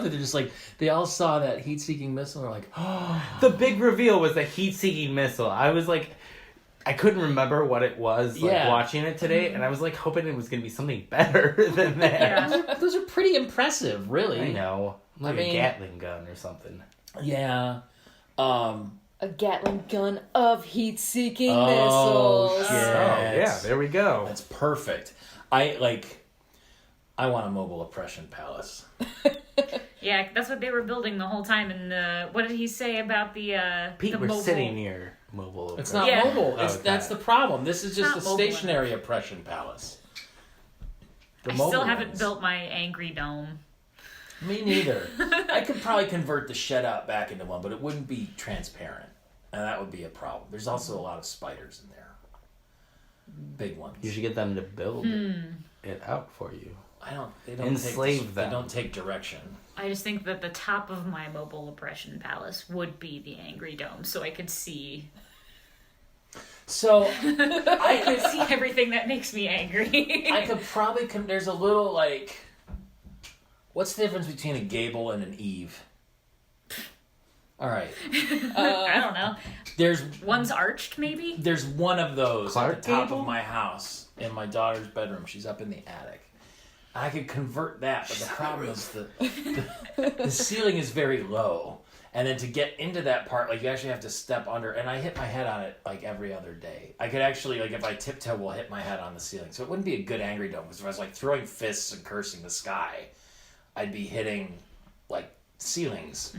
that they're just like, they all saw that heat-seeking missile and are like, oh. The big reveal was a heat-seeking missile. I was like, I couldn't remember what it was watching it today, and I was like hoping it was going to be something better than that. Yeah. Those are pretty impressive, really. I know. Like I mean- a Gatling gun or something. Yeah. A Gatling gun of heat-seeking Oh, missiles. shit. Oh, yeah, there we go. That's perfect. I want a mobile oppression palace. Yeah, that's what they were building the whole time. And what did he say about the Pete, the we're mobile... sitting near mobile. It's not Yeah. mobile. Oh, okay. That's the problem. This is just not a mobile stationary oppression palace. The I still mobile haven't ones. built my angry dome. Me neither. I could probably convert the shed out back into one, but it wouldn't be transparent. And that would be a problem. There's also a lot of spiders in there. Big ones. You should get them to build it out for you. They don't Enslave take, them. They don't take direction. I just think that the top of my mobile oppression palace would be the angry dome, so I could see So I could see everything that makes me angry. I could probably there's a little like, what's the difference between a Gable and an Eve? All right, I don't know. there's One's arched, maybe? there's one of those Clark at the top Gable? of my house in my daughter's bedroom. She's up in the attic. I could convert that, but the problem is the ceiling is very low, And then to get into that part, like you actually have to step under, and I hit my head on it like every other day. I could actually, like if I tiptoe, will hit my head on the ceiling. So it wouldn't be a good angry dome, because if I was like throwing fists and cursing the sky, I'd be hitting like ceilings.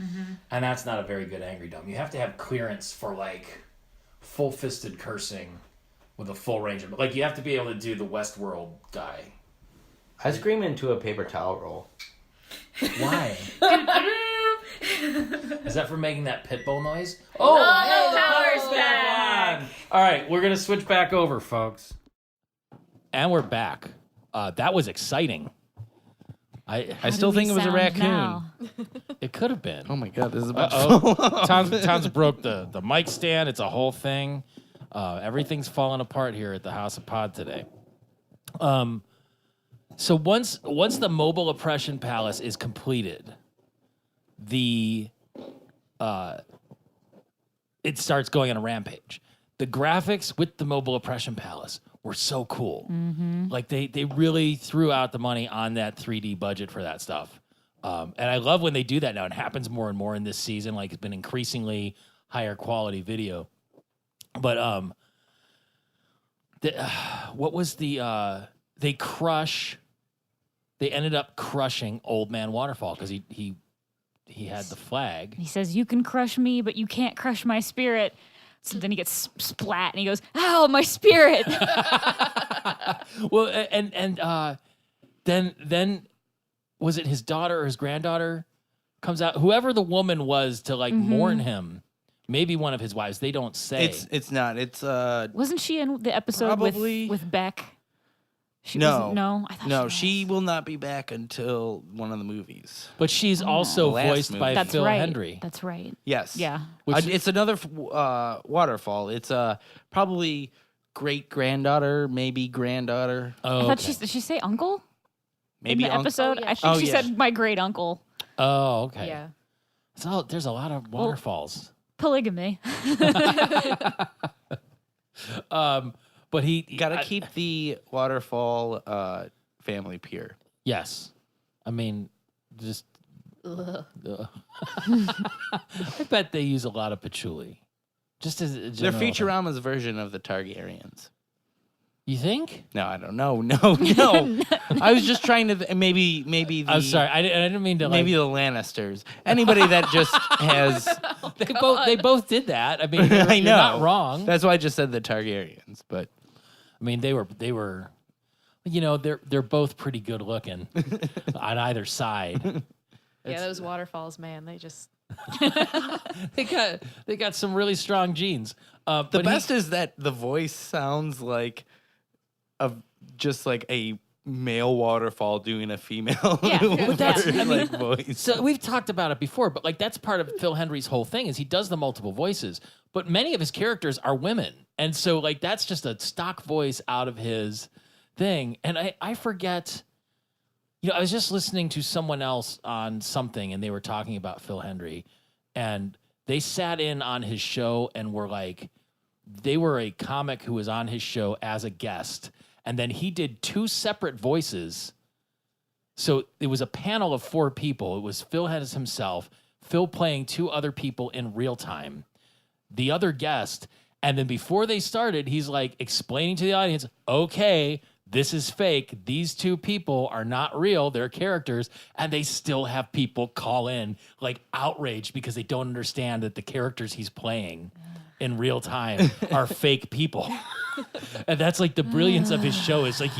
And that's not a very good angry dome. You have to have clearance for like full-fisted cursing with a full range of, like you have to be able to do the Westworld guy. I scream into a paper towel roll. Why? Is that for making that pit bull noise? Oh, the power's back on. All right, we're going to switch back over, folks. And we're back. That was exciting. I still think it was a raccoon. Now? It could have been. Oh my god, this is about Towns broke the mic stand. It's a whole thing. Everything's falling apart here at the House of Pod today. So once the mobile oppression palace is completed, it starts going on a rampage. The graphics with the mobile oppression palace were so cool. Like they really threw out the money on that 3D budget for that stuff. And I love when they do that now. It happens more and more in this season. Like it's been increasingly higher quality video. But what was the they ended up crushing Old Man Waterfall because he had the flag. He says, "You can crush me, but you can't crush my spirit." So then he gets splat and he goes, "Ow, my spirit!" Well, and then was it his daughter or his granddaughter comes out? Whoever the woman was to like mourn him, maybe one of his wives. They don't say. It's not. It's Wasn't she in the episode Probably. with Beck? She No. wasn't- no. I thought no. was. She will not be back until one of the movies. But she's also Last voiced movie. by That's Phil right. Hendry. That's right. Yes. Yeah. Which- It's another waterfall. It's probably great granddaughter, maybe granddaughter, Oh, I thought okay. did she say uncle maybe in the uncle. episode? Oh, yeah. I think Oh, she yeah. said my great uncle. Oh, okay. Yeah. So there's a lot of waterfalls. Polygamy. But he You gotta keep the waterfall family pure. Yes, I mean just. Ugh. I bet they use a lot of patchouli. Just as a They're general thing. Futurama's version of the Targaryens. You think? No, I don't know. No. I was just trying to maybe the. I'm sorry. I didn't mean to. Maybe the Lannisters. Anybody that just has. They both did that. I mean, I you're know. not wrong. That's why I just said the Targaryens. But I mean, they were. You know, they're both pretty good looking on either side. Yeah, those waterfalls, man, they just They got some really strong genes. the best is that the voice sounds like just like a male waterfall doing a female Yeah, but that's- like voice. So we've talked about it before, but like that's part of Phil Hendry's whole thing is he does the multiple voices, but many of his characters are women. And so like that's just a stock voice out of his thing. And I forget, you know, I was just listening to someone else on something and they were talking about Phil Hendry and they sat in on his show and were like, they were a comic who was on his show as a guest. And then he did 2 separate voices. So it was a panel of 4 people. It was Phil Hedges himself, Phil playing 2 other people in real time, the other guest. And then before they started, he's like explaining to the audience, okay, this is fake. These 2 people are not real. They're characters. And they still have people call in like outraged because they don't understand that the characters he's playing in real time are fake people. And that's like the brilliance of his show is like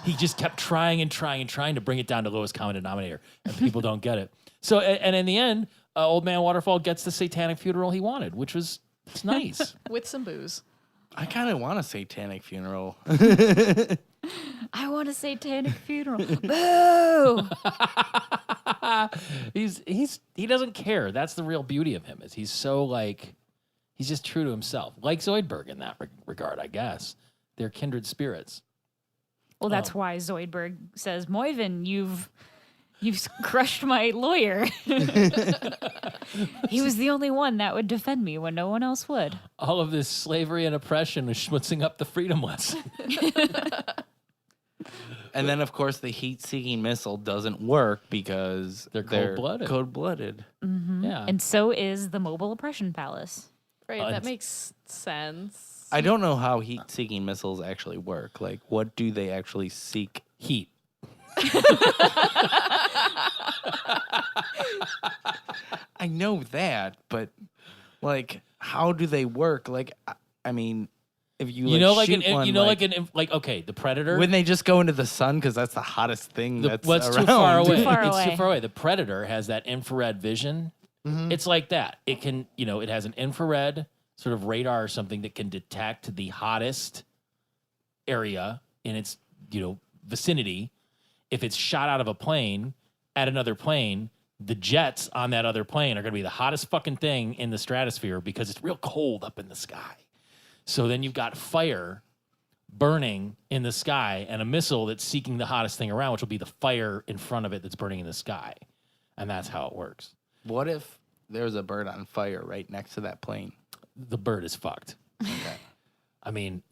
he just kept trying to bring it down to lowest common denominator and people don't get it. So, and in the end, Old Man Waterfall gets the satanic funeral he wanted, which was it's nice. with some booze. I kind of want a satanic funeral. I want a satanic funeral. Boo! He doesn't care. That's the real beauty of him is he's so like, he's just true to himself. Like Zoidberg in that regard, I guess. They're kindred spirits. Well, that's why Zoidberg says, Moivin, you've crushed my lawyer. He was the only one that would defend me when no one else would. All of this slavery and oppression is schmutzing up the freedom lesson. And then, of course, the heat-seeking missile doesn't work because They're cold-blooded. Cold-blooded. Yeah. And so is the mobile oppression palace. Right, that makes sense. I don't know how heat-seeking missiles actually work. Like, what do they actually seek? Heat. I know that, but like, how do they work? Like, I mean, if you shoot one, okay, the Predator. Wouldn't they just go into the sun because that's the hottest thing that's around? Too far away. Too far It's away. too far away. The Predator has that infrared vision. It's like that. It can, it has an infrared sort of radar or something that can detect the hottest area in its, vicinity. If it's shot out of a plane at another plane, the jets on that other plane are going to be the hottest fucking thing in the stratosphere because it's real cold up in the sky. So then you've got fire burning in the sky and a missile that's seeking the hottest thing around, which will be the fire in front of it that's burning in the sky. And that's how it works. What if there's a bird on fire right next to that plane? The bird is fucked.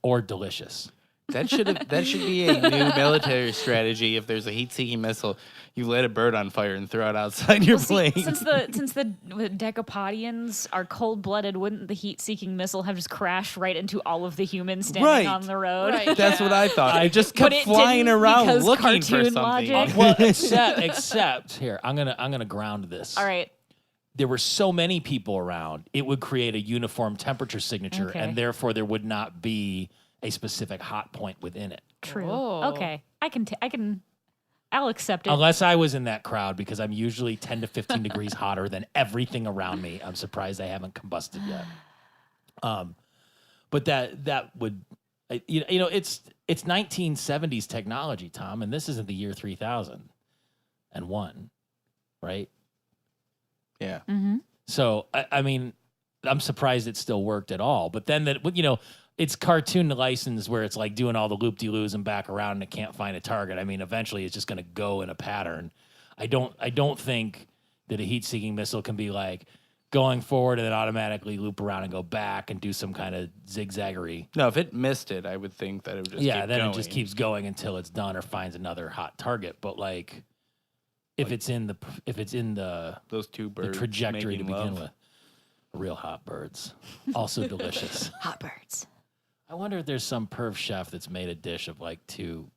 Or delicious. That should be a new military strategy. If there's a heat-seeking missile, you light a bird on fire and throw it outside your plane. Since the Decapodians are cold-blooded, wouldn't the heat-seeking missile have just crashed right into all it would create a uniform temperature signature, and therefore there would not be a specific hot point within it. True. Whoa. Okay. I'll accept it. Unless I was in that crowd, because I'm usually 10 to 15 degrees hotter than everything around me. I'm surprised I haven't combusted yet. But that would, it's 1970s technology, Tom, and this isn't the year 3001, right? Yeah. Mm-hmm. So I'm surprised it still worked at all. But then it's cartoon license where it's like doing all the loop-de-loos and back around and it can't find a target. Eventually it's just going to go in a pattern. I don't think that a heat-seeking missile can be like going forward and then automatically loop around and go back and do some kind of zigzaggery. No, if it missed it, I would think that it would just keep then going. it just keeps going until it's done or finds another hot target. But like if it's in the those two birds the trajectory to making begin love. with, real hot birds, also delicious. Hot birds. I wonder if there's some perv chef that's made a dish of like two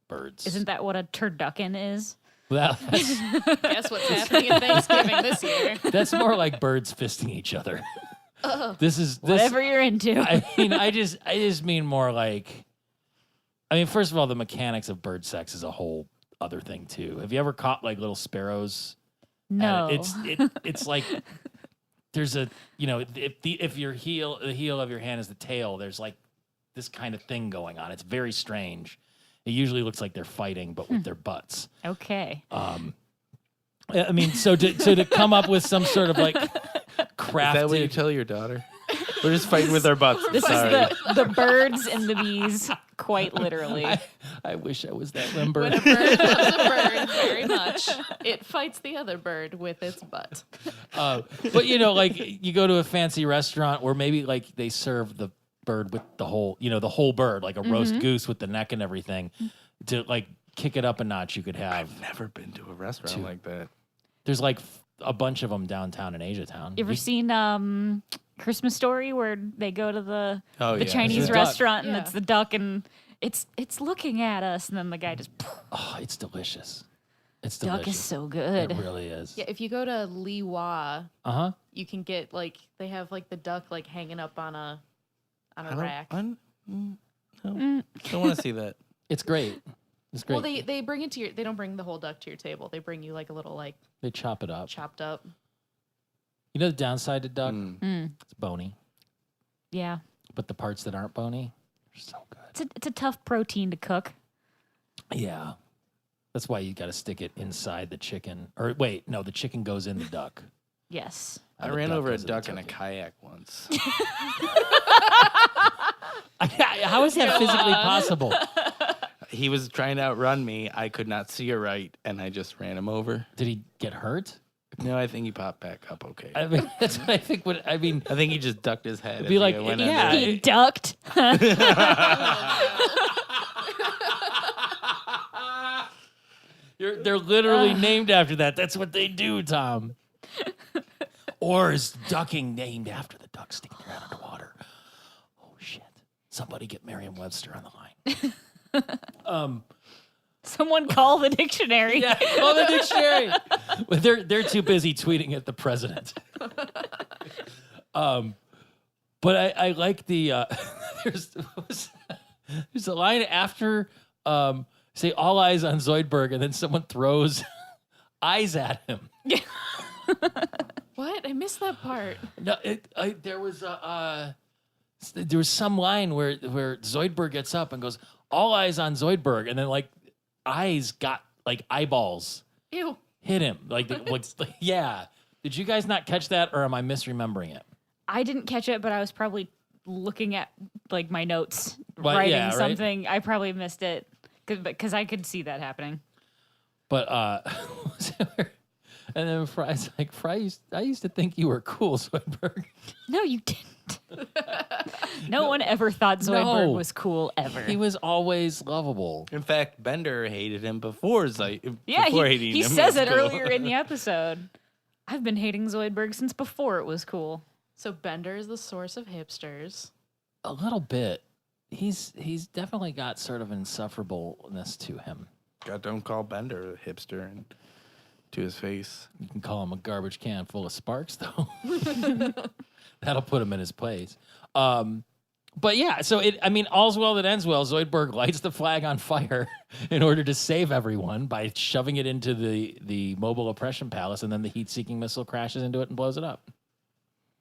birds. Isn't that what a turducken is? Well, Guess what's happening at Thanksgiving this year? that's more like birds fisting each other. This is Whatever you're into. I just mean more like. First of all, the mechanics of bird sex is a whole other thing too. Have you ever caught like little sparrows? No. It's like. There's a, if the heel of your hand is the tail, there's like this kind of thing going on. It's very strange. It usually looks like they're fighting, but with their butts. Okay. So to come up with some sort of like crafted. Is that what you tell your daughter? We're just fighting with our butts. This Sorry. is the birds and the bees, quite literally. I wish I was that limber. When a bird loves a bird very much, it fights the other bird with its butt. But like you go to a fancy restaurant where maybe like they serve the bird with the whole bird, like a roast goose with the neck and everything. To like kick it up a notch, you could have. I've never been to a restaurant like that. There's like a bunch of them downtown in Asiatown. You ever seen Christmas Story where they go to the Chinese It's a duck. restaurant and Yeah. it's the duck and it's looking at us and then the guy just Oh, it's delicious. It's duck delicious. is so good. It really is. Yeah, if you go to Li Hua, Uh-huh. you can get like they have like the duck like hanging up on a rack. Don't want to see that. It's great. It's great. Well, they bring it to your. They don't bring the whole duck to your table. They bring you like a little like They chop it up. chopped up. You know the downside to duck? Mm, It's bony. yeah. But the parts that aren't bony are so good. It's a tough protein to cook. Yeah. That's why you got to stick it inside the chicken. Or wait, no, the chicken goes in the duck. Yes. I And the ran over a goes in the duck in a turkey. kayak once. How is that physically possible? He was trying to outrun me. I could not see her right, and I just ran him over. Did he get hurt? No, I think he popped back up okay. I mean, that's what I think. I think he just ducked his head. It'd be as like, he went yeah, under. He ducked. They're literally named after that. That's what they do, Tom. Or is ducking named after the duck sticking their head underwater? Oh shit! Somebody get Merriam-Webster on the line. Someone call the dictionary. Yeah, call the dictionary. But they're too busy tweeting at the president. But I like the there's a line after say all eyes on Zoidberg, and then someone throws eyes at him. What? I missed that part. No, there was some line where Zoidberg gets up and goes, all eyes on Zoidberg, and then like eyes got like eyeballs Ew. hit him. Like yeah. Did you guys not catch that, or am I misremembering it? I didn't catch it, but I was probably looking at like my notes, Well, writing yeah, right? something. I probably missed it because I could see that happening. But and then Fry's like, I used to think you were cool, Zoidberg. No, you didn't. No one ever thought Zoidberg No. was cool ever. He was always lovable. In fact, Bender hated him before Yeah, before hating he him. says was it cool. earlier in the episode. I've been hating Zoidberg since before it was cool. So Bender is the source of hipsters. A little bit. He's definitely got sort of insufferableness to him. God, don't call Bender a hipster and to his face. You can call him a garbage can full of sparks, though. That'll put him in his place. But yeah, so all's well that ends well. Zoidberg lights the flag on fire in order to save everyone by shoving it into the mobile oppression palace, and then the heat-seeking missile crashes into it and blows it up.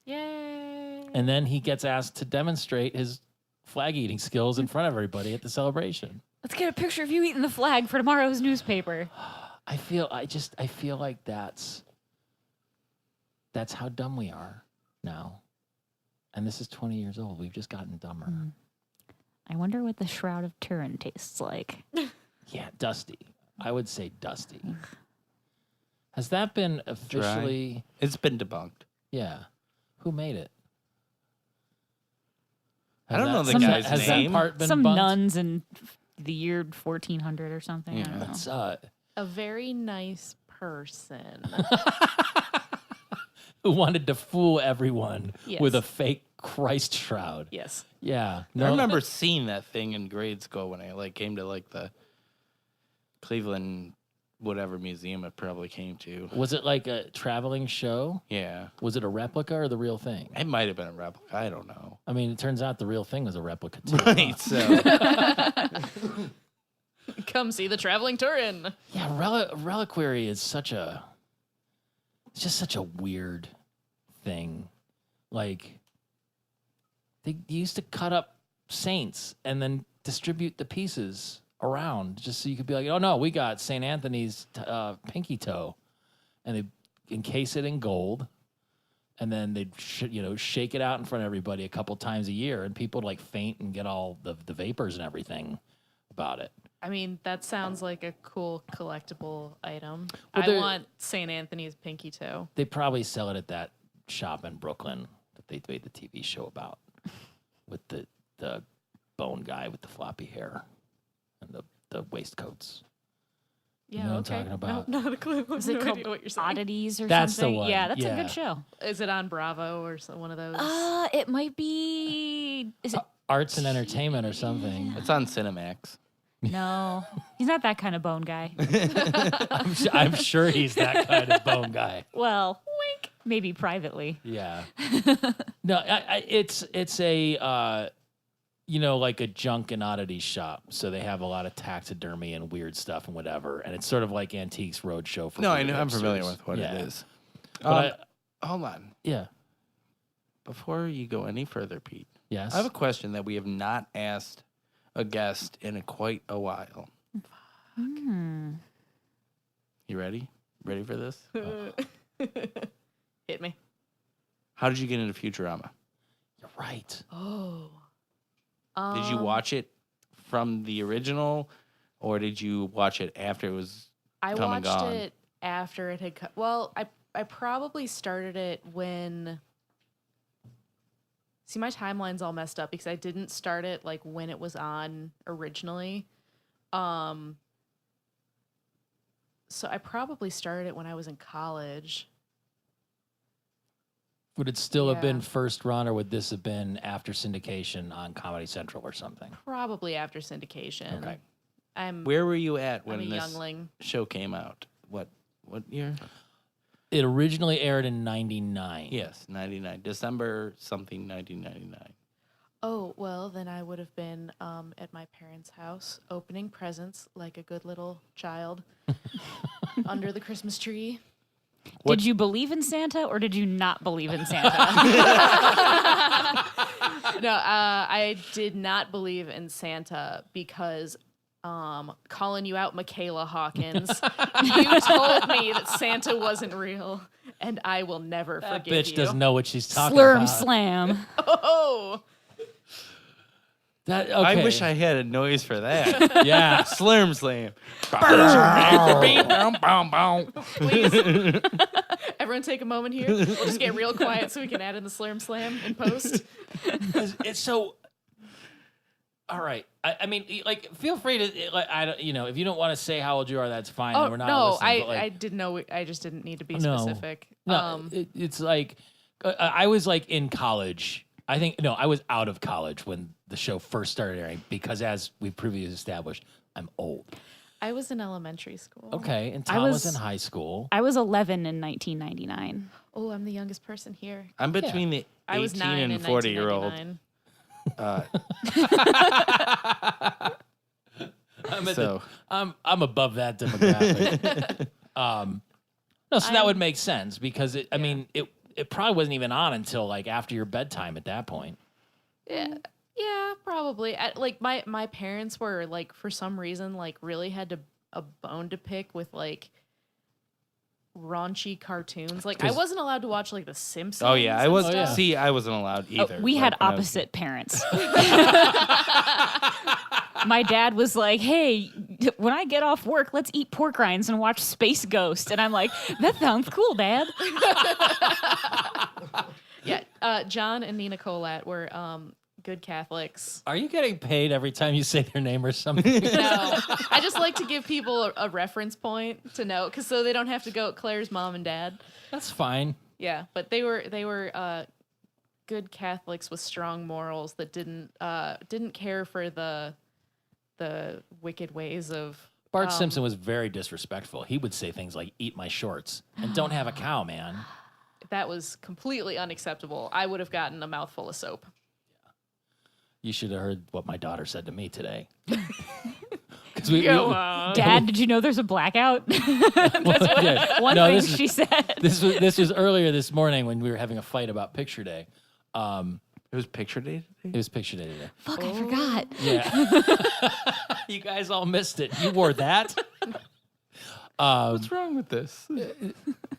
Yay. And then he gets asked to demonstrate his flag-eating skills in front of everybody at the celebration. Let's get a picture of you eating the flag for tomorrow's newspaper. I feel like that's how dumb we are now. And this is 20 years old. We've just gotten dumber. I wonder what the Shroud of Turin tastes like. Yeah, dusty. I would say dusty. Has that been officially? It's been debunked. Yeah. Who made it? I don't know the Some- guy's Has name. that part been Some bunked? nuns in the year 1400 or something. I don't know. That's, A very nice person. who wanted to fool everyone Yes. with a fake Christ shroud. Yes. Yeah. I remember seeing that thing in grade school when I came to the Cleveland whatever museum it probably came to. Was it like a traveling show? Yeah. Was it a replica or the real thing? It might have been a replica. I don't know. I mean, it turns out the real thing was a replica too. Right, so Come see the traveling Turin. Yeah, reliquary is it's just such a weird thing. Like, they used to cut up saints and then distribute the pieces around just so you could be like, oh no, we got St. Anthony's pinky toe, and they encase it in gold, and then they'd shake it out in front of everybody a couple times a year, and people would faint and get all the vapors and everything about it. I mean, that sounds like a cool collectible item. Well, I want St. Anthony's pinky toe. They probably sell it at that shop in Brooklyn that they made the TV show about, with the bone guy with the floppy hair and the waistcoats. Yeah, You know what I'm okay. talking about? No, not a clue. Is No it called idea what you're saying. Oddities or That's the something? one, Yeah, that's a yeah. good show. Is it on Bravo or one of those? It might be. Is it? Arts and entertainment or something. it's on Cinemax. No, he's not that kind of bone guy. I'm sure he's that kind of bone guy. Well, wink. Maybe privately. Yeah. No, it's a like a junk and oddity shop. So they have a lot of taxidermy and weird stuff and whatever. And it's sort of like Antiques Roadshow for No, I weird know. I'm familiar hipsters. with what Yeah. it is. But Hold on. yeah. Before you go any further, Pete, Yes. I have a question that we have not asked a guest in quite a while. You ready? Ready for this? Hit me. How did you get into Futurama? You're right. Oh. Did you watch it from the original, or did you watch it after it was I come and watched gone? it after it had well, I probably started it when. See, my timeline's all messed up because I didn't start it when it was on originally. So I probably started it when I was in college. Would it still have been Yeah. first run, or would this have been after syndication on Comedy Central or something? Probably after syndication. Okay. Where were you at I'm a when this youngling. show came out? What year? It originally aired in 99. Yes, 99. December something 1999. Oh, well, then I would have been at my parents' house opening presents like a good little child under the Christmas tree. Did you believe in Santa or did you not believe in Santa? No, I did not believe in Santa because calling you out, Michaela Hawkins, you told me that Santa wasn't real, and I will never That forgive bitch you. doesn't know what she's talking Slurm about. slam. Oh, That, okay. I wish I had a noise for that. Yeah. Slurm slam. please. Everyone take a moment here. We'll just get real quiet so we can add in the slurm slam in post. It's so. All right. I mean, like, feel free to, like, I don't, if you don't want to say how old you are, that's fine. Oh, We're not no, listening, but, like, I didn't know. I just didn't need to be No. specific. No, it's like I was like in college. I think I was out of college when the show first started airing because, as we previously established, I'm old. I was in elementary school. Okay, and I Tom was was- in high school. I was 11 in 1999. Oh, I'm the youngest person here. I'm between the I was 18 9 and in 40-year-old. 1999. I'm, at So I'm above that demographic. No, so that would make sense because I mean, it probably wasn't even on until like after your bedtime at that point. Yeah, probably. Like my parents were like, for some reason, like really had a bone to pick with like raunchy cartoons. Like I wasn't allowed to watch like The Simpsons. oh yeah, I and was. stuff. See, I wasn't allowed either. We like, had when I was- opposite parents. My dad was like, hey, when I get off work, let's eat pork rinds and watch Space Ghost. And I'm like, that sounds cool, Dad. Yeah, John and Nina Kolat were good Catholics. Are you getting paid every time you say their name or something? No, I just like to give people a reference point to know, because so they don't have to go Claire's mom and dad. That's fine. Yeah, but they were good Catholics with strong morals that didn't care for the wicked ways of Bart Simpson was very disrespectful. He would say things like, eat my shorts and don't have a cow, man. that was completely unacceptable. I would have gotten a mouthful of soap. You should have heard what my daughter said to me today. 'Cause Dad, did you know there's a blackout? yeah. One No, thing this is- she said. This was earlier this morning when we were having a fight about Picture Day. It was picture day today? It was Picture Day today. Fuck, I forgot. Yeah. You guys all missed it. You wore that? What's wrong with this?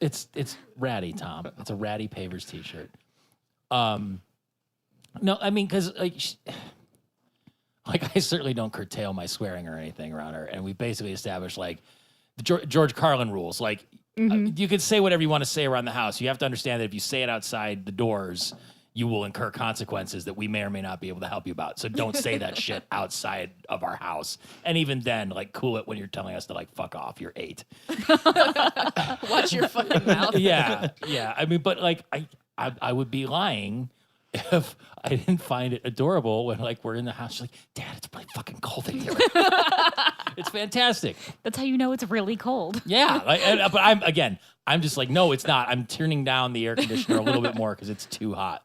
It's ratty, Tom. It's a ratty Pavers t-shirt. No, I mean, because like I certainly don't curtail my swearing or anything around her, and we basically established like the George Carlin rules. Like you can say whatever you want to say around the house. You have to understand that if you say it outside the doors, you will incur consequences that we may or may not be able to help you about. So don't say that shit outside of our house. And even then, like, cool it when you're telling us to, like, fuck off. You're 8. Watch your fucking mouth. Yeah. I mean, but, like, I would be lying if I didn't find it adorable when, like, we're in the house. She's like, Dad, it's really fucking cold in here. It's fantastic. That's how you know it's really cold. Yeah. But I'm just like, no, it's not. I'm turning down the air conditioner a little bit more because it's too hot.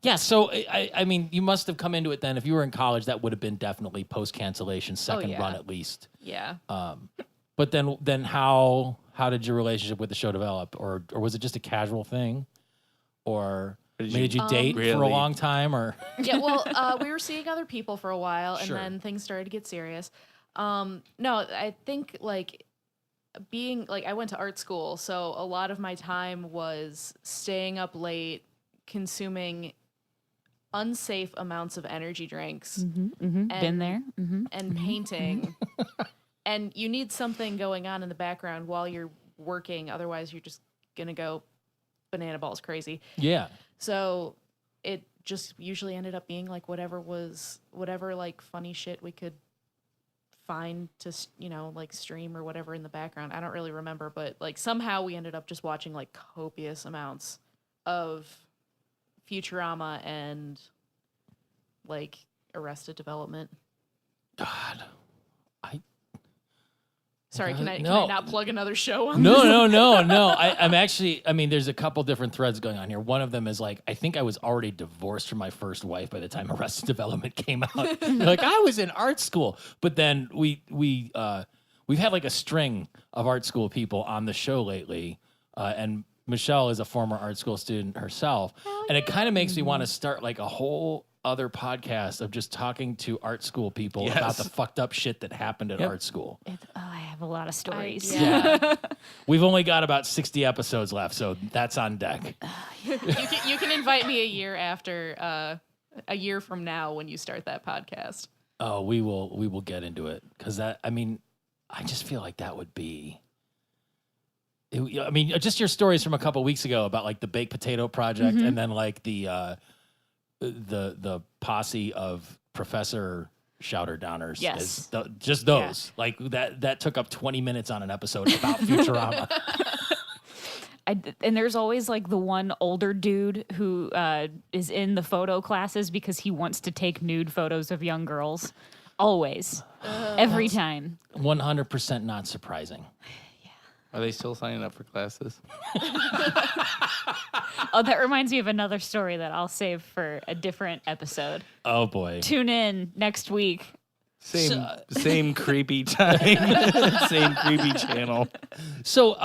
Yeah, so I mean, you must have come into it then. If you were in college, that would have been definitely post cancellation, second yeah. run at least. Yeah. But then how did your relationship with the show develop, or was it just a casual thing, or did you date for a really- long time, or Yeah, well, we were seeing other people for a while, and Sure. then things started to get serious. No, I think like being like I went to art school, so a lot of my time was staying up late, consuming unsafe amounts of energy drinks Been there. and painting. And you need something going on in the background while you're working, otherwise you're just gonna go banana balls crazy. yeah? So it just usually ended up being like whatever like funny shit we could find to, like stream or whatever in the background. I don't really remember, but like somehow we ended up just watching like copious amounts of Futurama and like Arrested Development. God. Sorry, can I No. not plug another show on No, this? no. I'm actually, there's a couple different threads going on here. One of them is like, I think I was already divorced from my first wife by the time Arrested Development came out. Like, I was in art school. But then we've had like a string of art school people on the show lately. And Michelle is a former art school student herself. And it kind of makes me want to start like a whole other podcast of just talking to art school people about the fucked up shit that happened at art school. I have a lot of stories. Yeah. We've only got about 60 episodes left, so that's on deck. You can invite me a year from now when you start that podcast. Oh, we will get into it because I just feel like that would be. Just your stories from a couple weeks ago about like the baked potato project, and then like the posse of Professor Shouter Downers. Yes. Just those. Like that took up 20 minutes on an episode about Futurama. And there's always like the one older dude who is in the photo classes because he wants to take nude photos of young girls. Always. Every time. 100% not surprising. Are they still signing up for classes? Oh, that reminds me of another story that I'll save for a different episode. Oh boy. Tune in next week. Same creepy time. Same creepy channel. So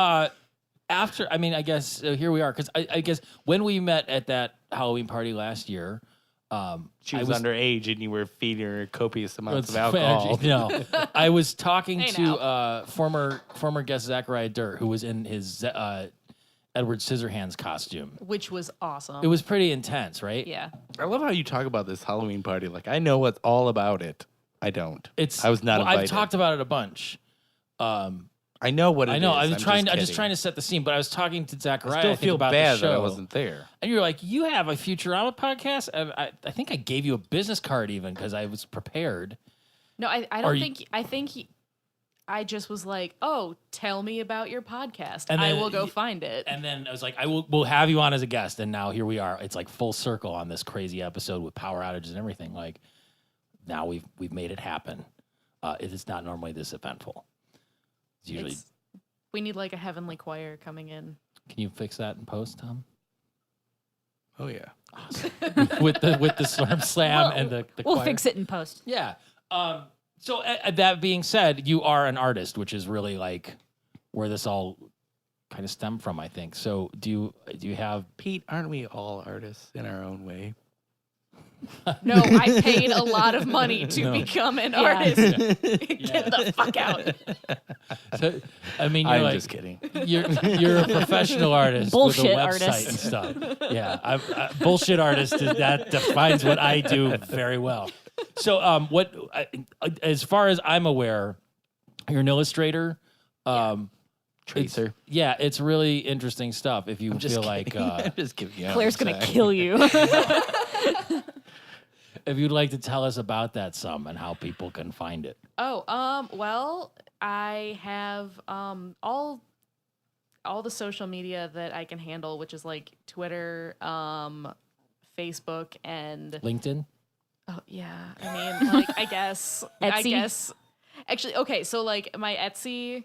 after, I guess here we are because I guess when we met at that Halloween party last year, She was underage and you were feeding her copious amounts of alcohol. No, I was talking Hey, to former guest Zachariah Dirt, who was in his Edward Scissorhands costume. Which was awesome. It was pretty intense, right? Yeah. I love how you talk about this Halloween party. Like, I know what's all about it. I don't. I was not invited. I've talked about it a bunch. I know what it is. I know. I'm just trying kidding. to set the scene, but I was talking to Zachariah. I still feel about bad the show, that I wasn't there. And you're like, you have a Futurama podcast? And I think I gave you a business card even because I was prepared. No, I don't think. I think I just was like, oh, tell me about your podcast. And I then will go find it. And then I was like, we'll have you on as a guest. And now here we are. It's like full circle on this crazy episode with power outages and everything. Like now we've made it happen. It is not normally this eventful. It's usually. We need like a heavenly choir coming in. Can you fix that in post, Tom? Oh yeah. Awesome. with the Slurm Slam and the We'll choir. fix it in post. Yeah. So that being said, you are an artist, which is really like where this all kind of stemmed from, I think. So do you have Pete, aren't we all artists in our own way? No, I paid a lot of money to become an artist. Get the fuck out. So, you're I'm like, just kidding. You're a professional artist Bullshit with a website artist. and stuff. Yeah, bullshit artist. That defines what I do very well. So, as far as I'm aware, you're an illustrator. Tracer. It's really interesting stuff. If you I'm just feel kidding. like I'm just giving you. Claire's gonna kill you. if you'd like to tell us about that some and how people can find it. Oh, well, I have all the social media that I can handle, which is like Twitter, Facebook, and LinkedIn? oh yeah, I mean, like I guess Etsy? Actually, okay, so like my Etsy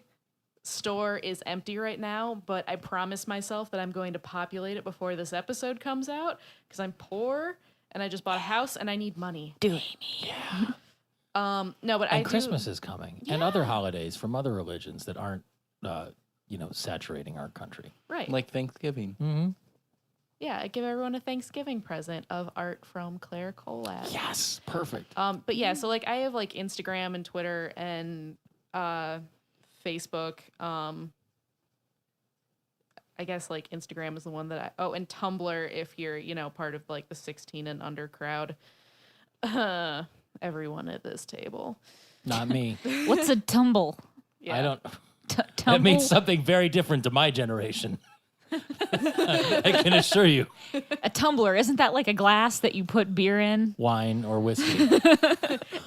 store is empty right now, but I promised myself that I'm going to populate it before this episode comes out because I'm poor and I just bought a house and I need money. Do it. No, but And Christmas is coming, and other holidays from other religions that aren't, saturating our country. right. Like Thanksgiving. Mm-hmm. Yeah, I give everyone a Thanksgiving present of art from Clare Kolat. Yes, perfect. But yeah, so like I have like Instagram and Twitter and Facebook. I guess like Instagram is the one that and Tumblr if you're, part of like the 16 and under crowd. Everyone at this table. Not me. What's a tumble? Yeah. I don't. Tumble? That means something very different to my generation. I can assure you. A tumbler, isn't that like a glass that you put beer in? Wine or whiskey.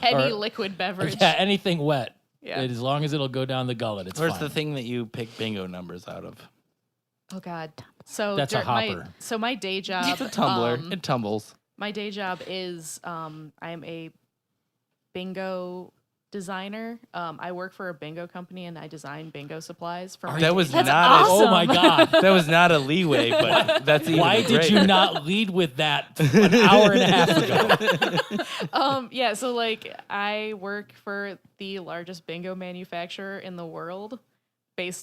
Any or- liquid beverage. Yeah, anything wet. Yeah. As long as it'll go down the gullet, it's Where's fine. the thing that you pick bingo numbers out of? Oh God. So That's a hopper. My day job. It's a tumbler. It tumbles. My day job is I'm a bingo designer. I work for a bingo company and I design bingo supplies for my That was That's not. awesome. Oh my God. That was not a leeway, but that's even Why did great. you not lead with that an hour and a half ago? Yeah, so like I work for the largest bingo manufacturer in the world.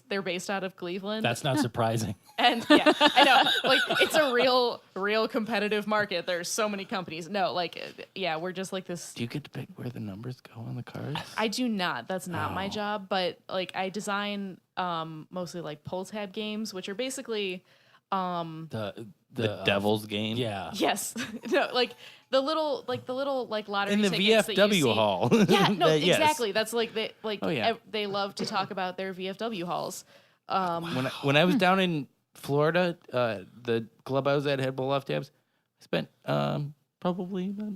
They're based out of Cleveland. That's not surprising. And yeah, I know. Like it's a real competitive market. There's so many companies. No, like yeah, we're just like this. Do you get to pick where the numbers go on the cards? I do not. That's not my job. But like I design mostly like pull tab games, which are basically The Devil's game. Yeah. yes, no, like the little lottery In the tickets that you VFW see. hall. Yeah, no, Yes. exactly. That's like Oh, yeah. they love to talk about their VFW halls. When I was down in Florida, the club I was at had pull-off tabs. I spent probably about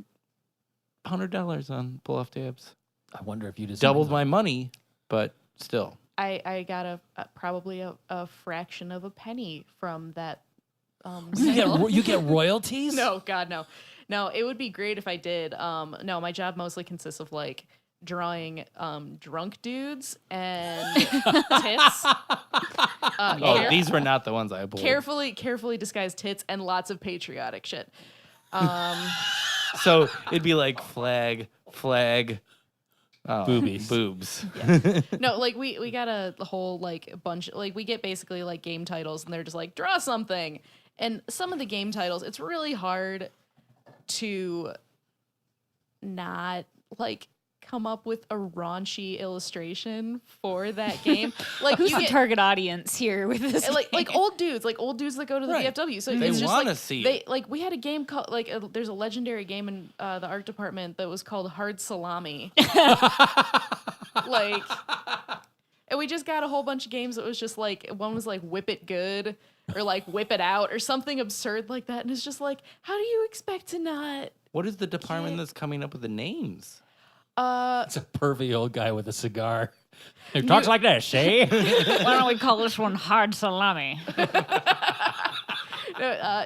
$100 on pull-off tabs. I wonder if you just Doubled my money, but still. I got probably a fraction of a penny from that. You get royalties? No, God, no. It would be great if I did. No, my job mostly consists of like drawing drunk dudes and tits. These were not the ones I pulled. Carefully disguised tits and lots of patriotic shit. So it'd be like flag, Boobies. boobs. No, like we got a whole like bunch. Like we get basically like game titles, and they're just like draw something. And some of the game titles, it's really hard to not like come up with a raunchy illustration for that game. Like Who's you the get, target audience here with this? like old dudes that go to the Right. VFW. So They it's just wanna like see they it. like we had a game called like there's a legendary game in the art department that was called Hard Salami. Like, and we just got a whole bunch of games that was just like one was like Whip It Good or like Whip It Out or something absurd like that, and it's just like, how do you expect to not? What is the department that's coming up with the names? It's a pervy old guy with a cigar. He talks like this, eh? Why don't we call this one hard salami?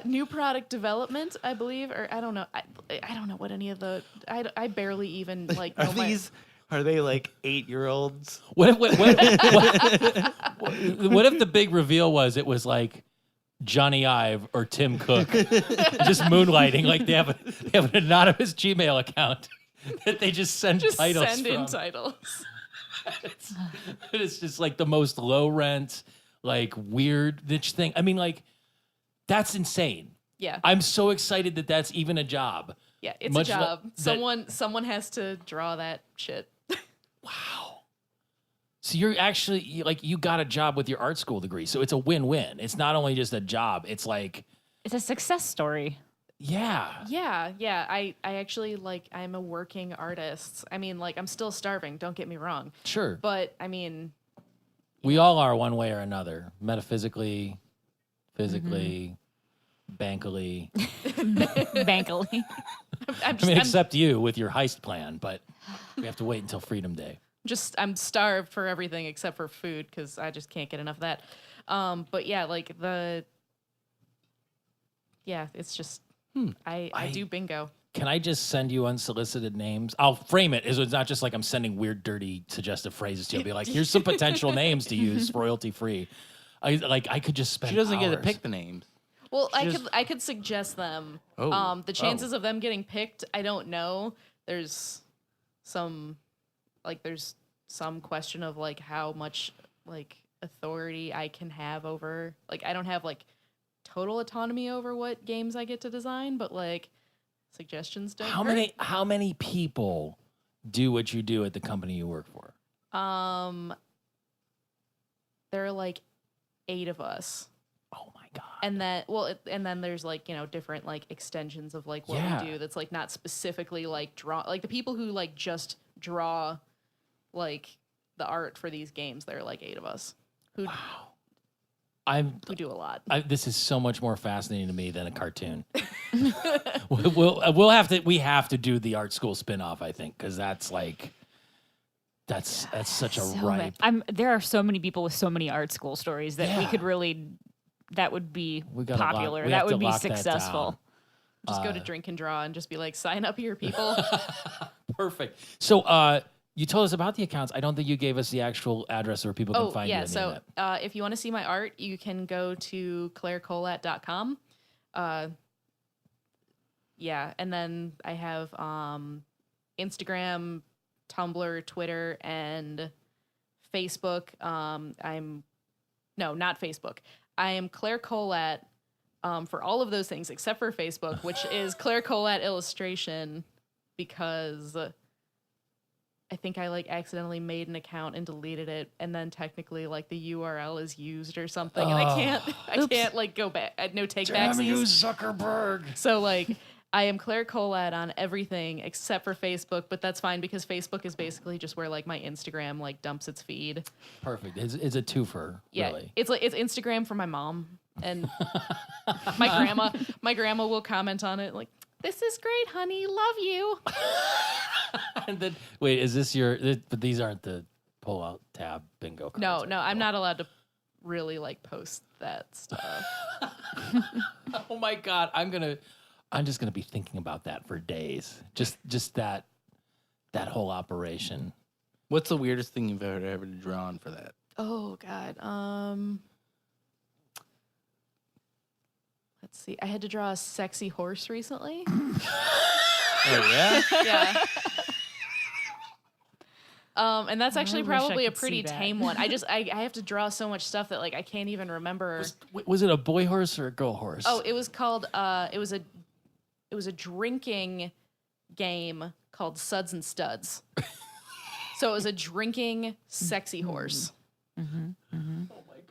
New product development, I believe, or I don't know. I don't know what any of the. I barely even like. Know Are they like 8-year-olds? What if the big reveal was it was like Johnny Ive or Tim Cook just moonlighting? Like they have an anonymous Gmail account that they just send titles send in from. titles. It's just like the most low rent, like weird niche thing. I mean, like that's insane. Yeah, I'm so excited that that's even a job. yeah, it's much a job. that- Someone has to draw that shit. Wow. So you're actually like you got a job with your art school degree. So it's a win-win. It's not only just a job. It's like, It's a success story. yeah. Yeah. I actually like I'm a working artist. I mean, like I'm still starving, don't get me wrong. Sure. But I mean, We all are one way or another. Metaphysically, physically, bankily. Bankily. I'm I mean, I'm except you with your heist plan, but we have to wait until Freedom Day. I'm starved for everything except for food because I just can't get enough of that. But yeah, like it's just I do bingo. Can I just send you unsolicited names? I'll frame it as it's not just like I'm sending weird, dirty, suggestive phrases to you. I'll be like, here's some potential names to use royalty free. I could just spend. She doesn't get to hours. pick the names. Well, I could suggest them. Oh. The chances of them getting picked, I don't know. There's some question of like how much like authority I can have over, like I don't have like total autonomy over what games I get to design, but like suggestions don't hurt. How many people do what you do at the company you work for? There are like 8 of us. Oh my god. And then there's like, different like extensions of like what Yeah. we do that's like not specifically like draw, like the people who like just draw like the art for these games. There are like 8 of us who do a lot. This is so much more fascinating to me than a cartoon. We have to do the art school spinoff, I think, because that's like That's such a So ripe. there are so many people with so many art school stories that we Yeah. could really. That would be We gotta lock- popular. we That have to would be lock that successful. down. Just go to Drink and Draw and just be like, sign up here, people. Perfect. So you told us about the accounts. I don't think you gave us the actual address where people can find you. yeah. on the So internet. if you want to see my art, you can go to clarekolat.com. Yeah, and then I have Instagram, Tumblr, Twitter, and Facebook. No, not Facebook. I am Clare Kolat for all of those things except for Facebook, which is Clare Kolat Illustration, because I think I like accidentally made an account and deleted it, and then technically like the URL is used or something, and I can't like go back. No take backs. Damn you, Zuckerberg. So like I am Clare Kolat on everything except for Facebook, but that's fine because Facebook is basically just where like my Instagram like dumps its feed. Perfect. It's a twofer. Yeah, Really. it's Instagram for my mom and my grandma will comment on it like, "This is great, honey. Love you." And then wait, is this your? But these aren't the pull-out tab bingo cards. No, I'm not allowed to really like post that stuff. Oh my god, I'm just gonna be thinking about that for days. Just that whole operation. What's the weirdest thing you've ever drawn for that? Oh God. Let's see. I had to draw a sexy horse recently. Oh yeah. Yeah. And that's actually wish I probably a could pretty see that. tame one. I have to draw so much stuff that like I can't even remember. Was it a boy horse or a girl horse? Oh, it was called it was a drinking game called Suds and Studs. So it was a drinking sexy horse. Oh my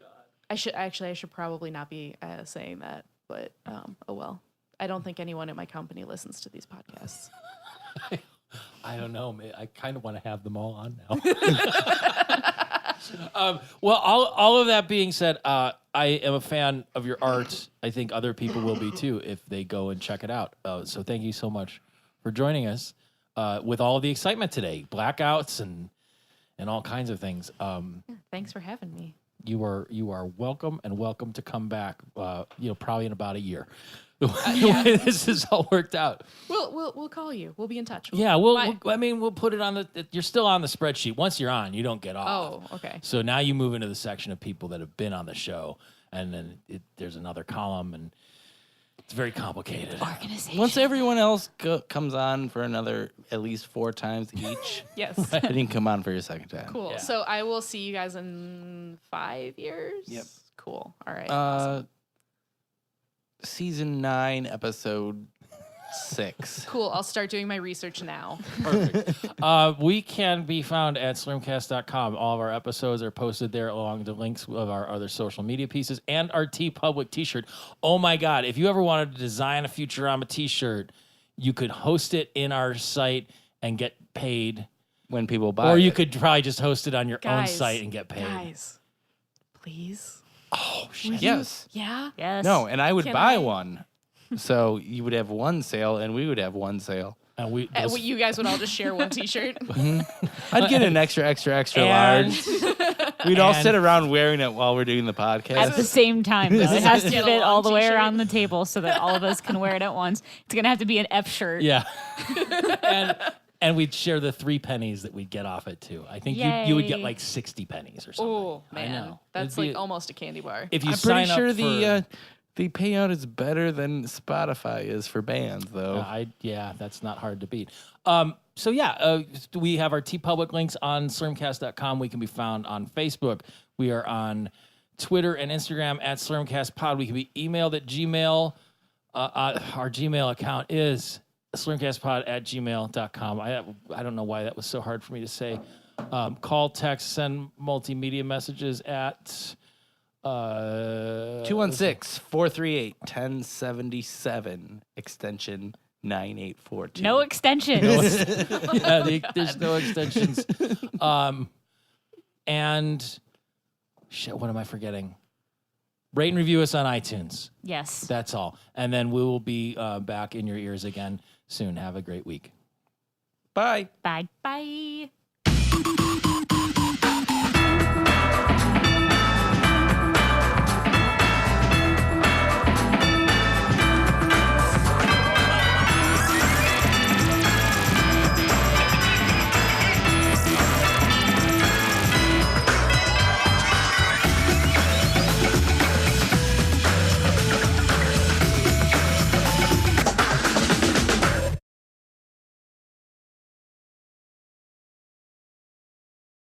god. I should probably not be saying that, but oh well. I don't think anyone at my company listens to these podcasts. I don't know. I kind of want to have them all on now. Well, all of that being said, I am a fan of your art. I think other people will be too if they go and check it out. So thank you so much for joining us with all of the excitement today, blackouts and all kinds of things. Thanks for having me. You are welcome and welcome to come back. Probably in about a year. The way this is all worked out. We'll call you. We'll be in touch. Yeah, we'll put it on the. You're still on the spreadsheet. Once you're on, you don't get off. Oh, okay. So now you move into the section of people that have been on the show, and then there's another column, and it's very complicated. Organization. Once everyone else comes on for another at least 4 times each, Yes. then you can come on for your second time. Cool. Yeah. So I will see you guys in 5 years. Yep. Cool. All right. Awesome. Season 9, episode 6. Cool. I'll start doing my research now. Perfect. We can be found at slurmcast.com. All of our episodes are posted there along the links of our other social media pieces and our TeePublic t-shirt. Oh my God. If you ever wanted to design a Futurama t-shirt, you could host it in our site and get paid. When people buy Or you it. could probably just host it on your own Guys, site and get paid. Guys, please. Oh, shit. Yes. Yeah. Yes. No, and I would Can buy I? one. So you would have one sale and we would have one sale. And You guys would all just share one T-shirt. I'd get an extra And- large. We'd all and- sit around wearing it while we're doing the At podcast. the same time, though. It has to Get a fit all long the way t-shirt. around the table so that all of us can wear it at once. It's gonna have to be an F shirt. Yeah. and we'd share the 3 pennies that we'd get off it too. I think you would get Yay. like 60 pennies or something. Oh I man, know. that's It'd be- like almost a candy bar. If you I'm sign pretty sure up for, the payout is better than Spotify is for bands, though. that's not hard to beat. We have our TeePublic links on slurmcast.com. We can be found on Facebook. We are on Twitter and Instagram at slurmcastpod. We can be emailed at Gmail. Our Gmail account is slurmcastpod@gmail.com. I don't know why that was so hard for me to say. Call, text, send multimedia messages at 216-438-1077, extension 9842. No extensions. There's no extensions. And shit, what am I forgetting? Rate and review us on iTunes. Yes. That's all. And then we will be back in your ears again soon. Have a great week. Bye. Bye. Bye.